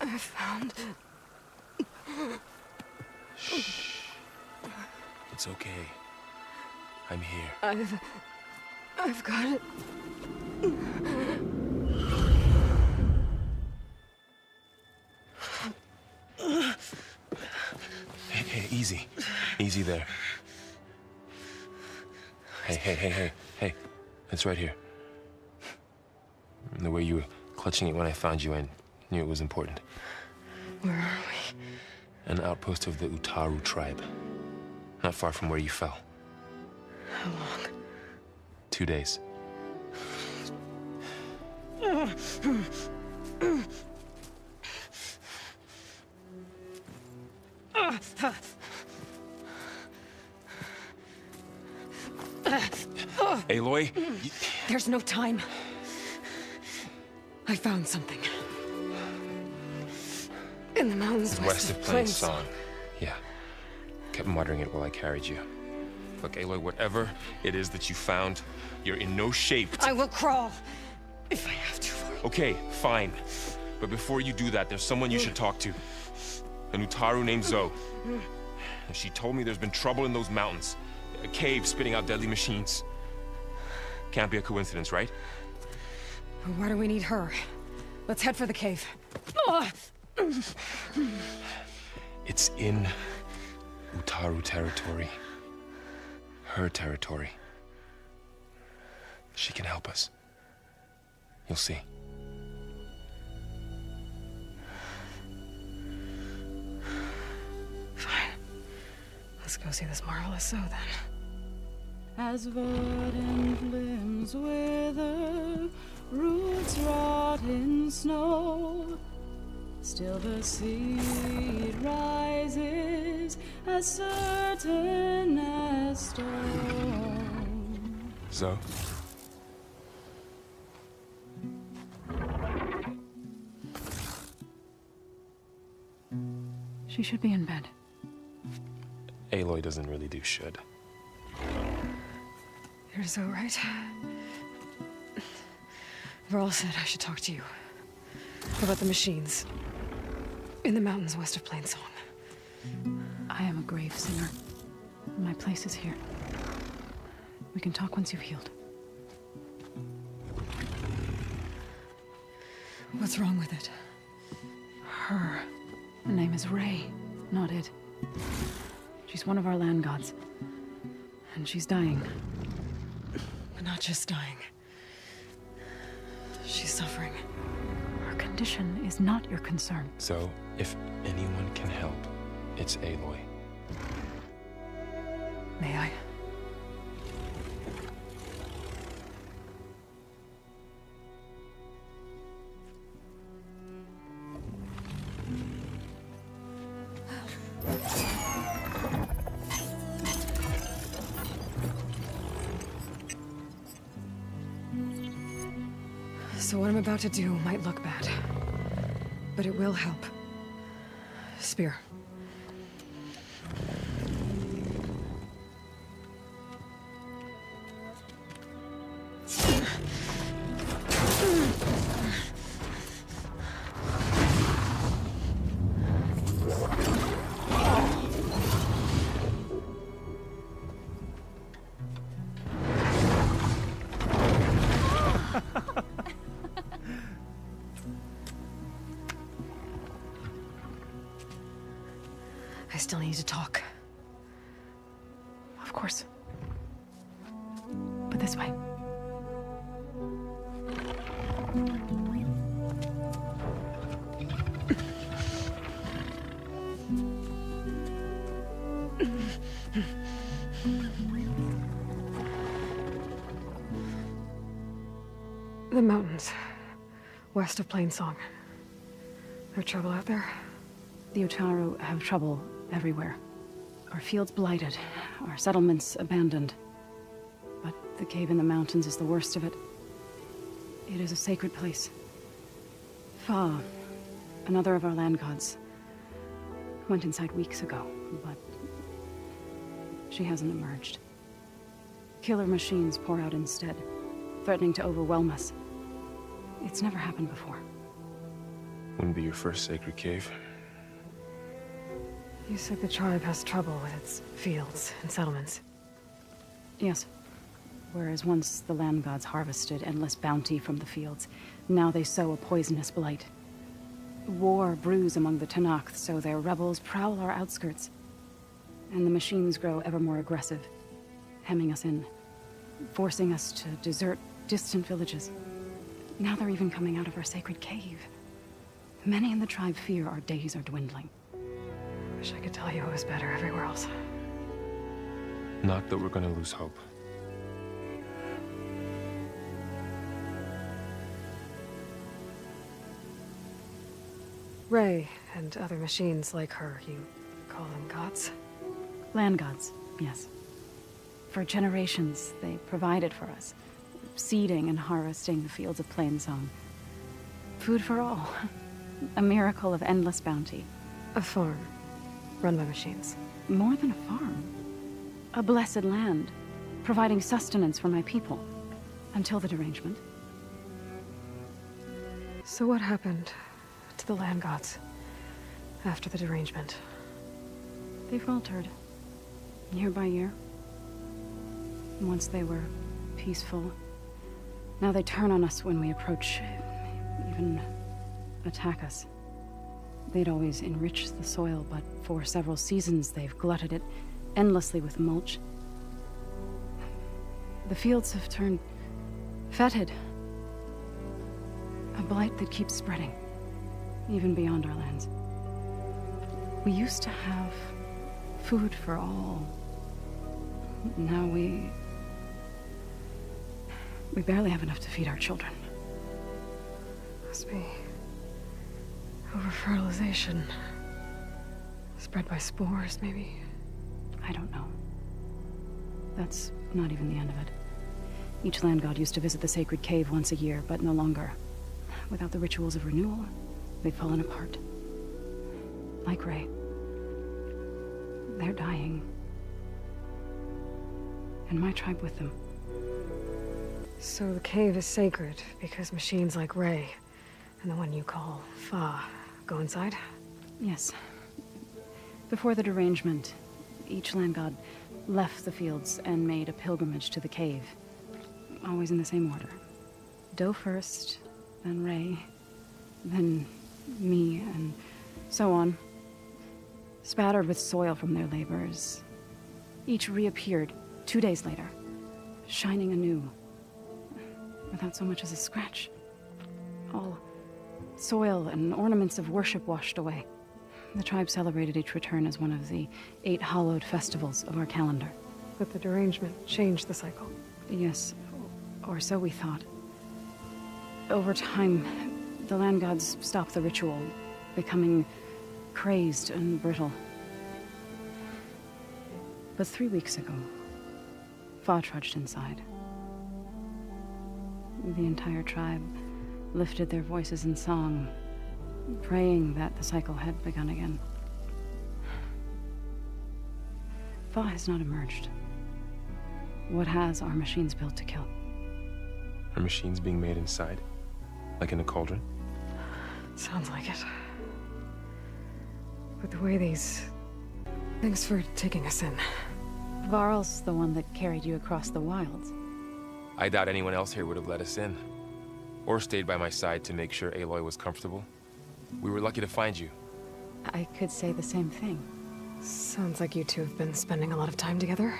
I found... Shh. It's okay. I'm here. I've got it. Hey, easy. Easy there. Hey. It's right here. The way you were clutching it when I found you, I knew it was important. Where are we? An outpost of the Utaru tribe. Not far from where you fell. How long? 2 days. Aloy? There's no time. I found something. In the mountains west of Plain Song. Yeah. Kept muttering it while I carried you. Look, Aloy, whatever it is that you found, you're in no shape. I will crawl, if I have to. Okay, fine. But before you do that, there's someone you should talk to. An Utaru named Zoe. And she told me there's been trouble in those mountains. A cave spitting out deadly machines. Can't be a coincidence, right? Why do we need her? Let's head for the cave. It's in Utaru territory. Her territory. She can help us. You'll see. Fine. Let's go see this marvelous show then. As verdant limbs wither, roots rot in snow, still the seed rises as certain as stone. Zoe? She should be in bed. Aloy doesn't really do should. You're so right. Varl said I should talk to you about the machines in the mountains west of Plainsong. I am a grave singer. My place is here. We can talk once you've healed. What's wrong with it? Her name is Ray, not it. She's one of our land gods. And she's dying. But not just dying. She's suffering. Her condition is not your concern. So, if anyone can help, it's Aloy. May I? So what I'm about to do might look bad, but it will help. Spear. I still need to talk. Of course. But this way. The mountains, west of Plainsong. There trouble out there? The Utaru have trouble everywhere. Our fields blighted, our settlements abandoned. But the cave in the mountains is the worst of it. It is a sacred place. Fa, another of our land gods, went inside weeks ago, but she hasn't emerged. Killer machines pour out instead, threatening to overwhelm us. It's never happened before. Wouldn't be your first sacred cave. You said the tribe has trouble with its fields and settlements. Yes. Whereas once the land gods harvested endless bounty from the fields, now they sow a poisonous blight. War brews among the Tenakth, so their rebels prowl our outskirts. And the machines grow ever more aggressive, hemming us in, forcing us to desert distant villages. Now they're even coming out of our sacred cave. Many in the tribe fear our days are dwindling. Wish I could tell you it was better everywhere else. Not that we're gonna lose hope. Ray and other machines like her, you call them gods? Land gods, yes. For generations, they provided for us, seeding and harvesting the fields of Plainsong. Food for all. A miracle of endless bounty. A farm, run by machines. More than a farm. A blessed land, providing sustenance for my people. Until the derangement. So what happened to the land gods after the derangement? They faltered, year by year. Once they were peaceful. Now they turn on us when we approach, even attack us. They'd always enriched the soil, but for several seasons they've glutted it endlessly with mulch. The fields have turned Fetid. A blight that keeps spreading, even beyond our lands. We used to have food for all. Now we barely have enough to feed our children. Must be over-fertilization. Spread by spores, maybe? I don't know. That's not even the end of it. Each land god used to visit the sacred cave once a year, but no longer. Without the rituals of renewal, they've fallen apart. Like Ray. They're dying. And my tribe with them. So the cave is sacred because machines like Ray and the one you call Fa go inside? Yes. Before the derangement, each land god left the fields and made a pilgrimage to the cave. Always in the same order. Doe first, then Ray, then me, and so on. Spattered with soil from their labors. Each reappeared 2 days later, shining anew. Without so much as a scratch. All soil and ornaments of worship washed away. The tribe celebrated each return as one of the 8 hallowed festivals of our calendar. But the derangement changed the cycle. Yes, or so we thought. Over time, the land gods stopped the ritual, becoming crazed and brittle. But 3 weeks ago, Fa trudged inside. The entire tribe lifted their voices in song, praying that the cycle had begun again. Fa has not emerged. What has are machines built to kill? Are machines being made inside? Like in a cauldron? Sounds like it. But the way these... Thanks for taking us in. Varl's the one that carried you across the wilds. I doubt anyone else here would have let us in. Or stayed by my side to make sure Aloy was comfortable. We were lucky to find you. I could say the same thing. Sounds like you two have been spending a lot of time together.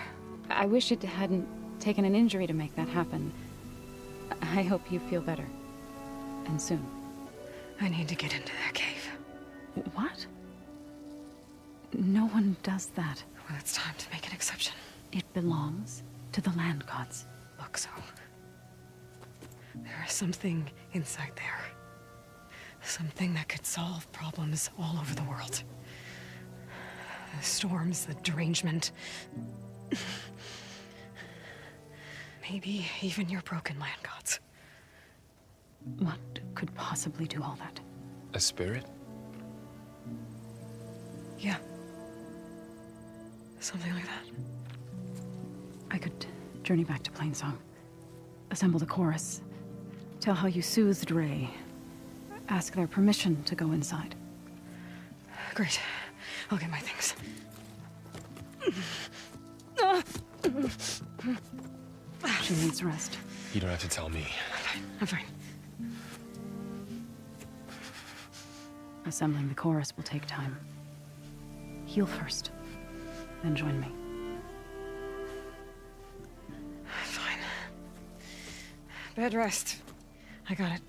I wish it hadn't taken an injury to make that happen. I hope you feel better. And soon. I need to get into their cave. What? No one does that. Well, it's time to make an exception. It belongs to the land gods. Look, so... there is something inside there. Something that could solve problems all over the world. The storms, the derangement... maybe even your broken land gods. What could possibly do all that? A spirit? Yeah. Something like that. I could journey back to Plainsong. Assemble the chorus. Tell how you soothed Ray. Ask their permission to go inside. Great. I'll get my things. She needs rest. You don't have to tell me. I'm fine. Assembling the chorus will take time. Heal first, then join me. Fine. Bed rest. I got it.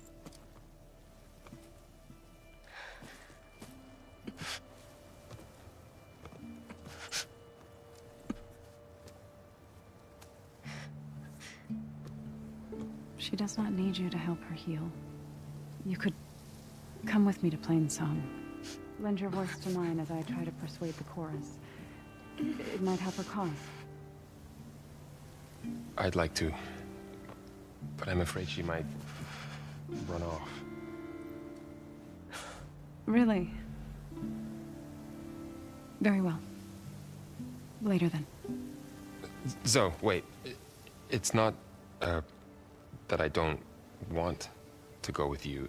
She does not need you to help her heal. You could come with me to Plainsong. Lend your voice to mine as I try to persuade the chorus. It might help her cause. I'd like to. But I'm afraid she might run off. Really? Very well. Later then. Zo, wait. It's not, that I don't want to go with you.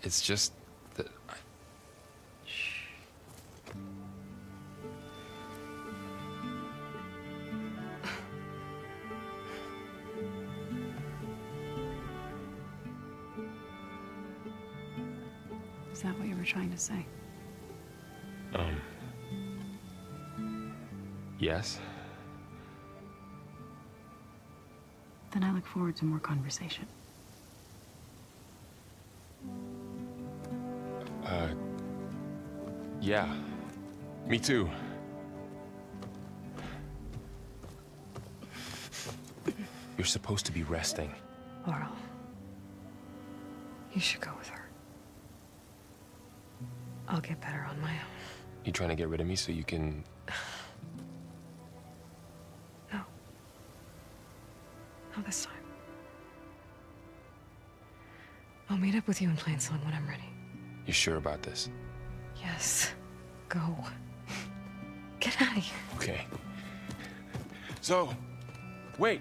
It's just that I... Shh. Is that what you were trying to say? Yes. Then I look forward to more conversation. Yeah. Me too. You're supposed to be resting. Laurel, you should go with her. I'll get better on my own. You trying to get rid of me so you can... No. Not this time. I'll meet up with you in Plainsong when I'm ready. You sure about this? Yes. Go. Get out of here. Okay. So, wait.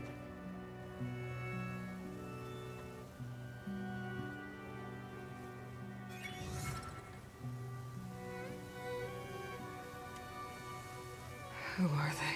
Who are they?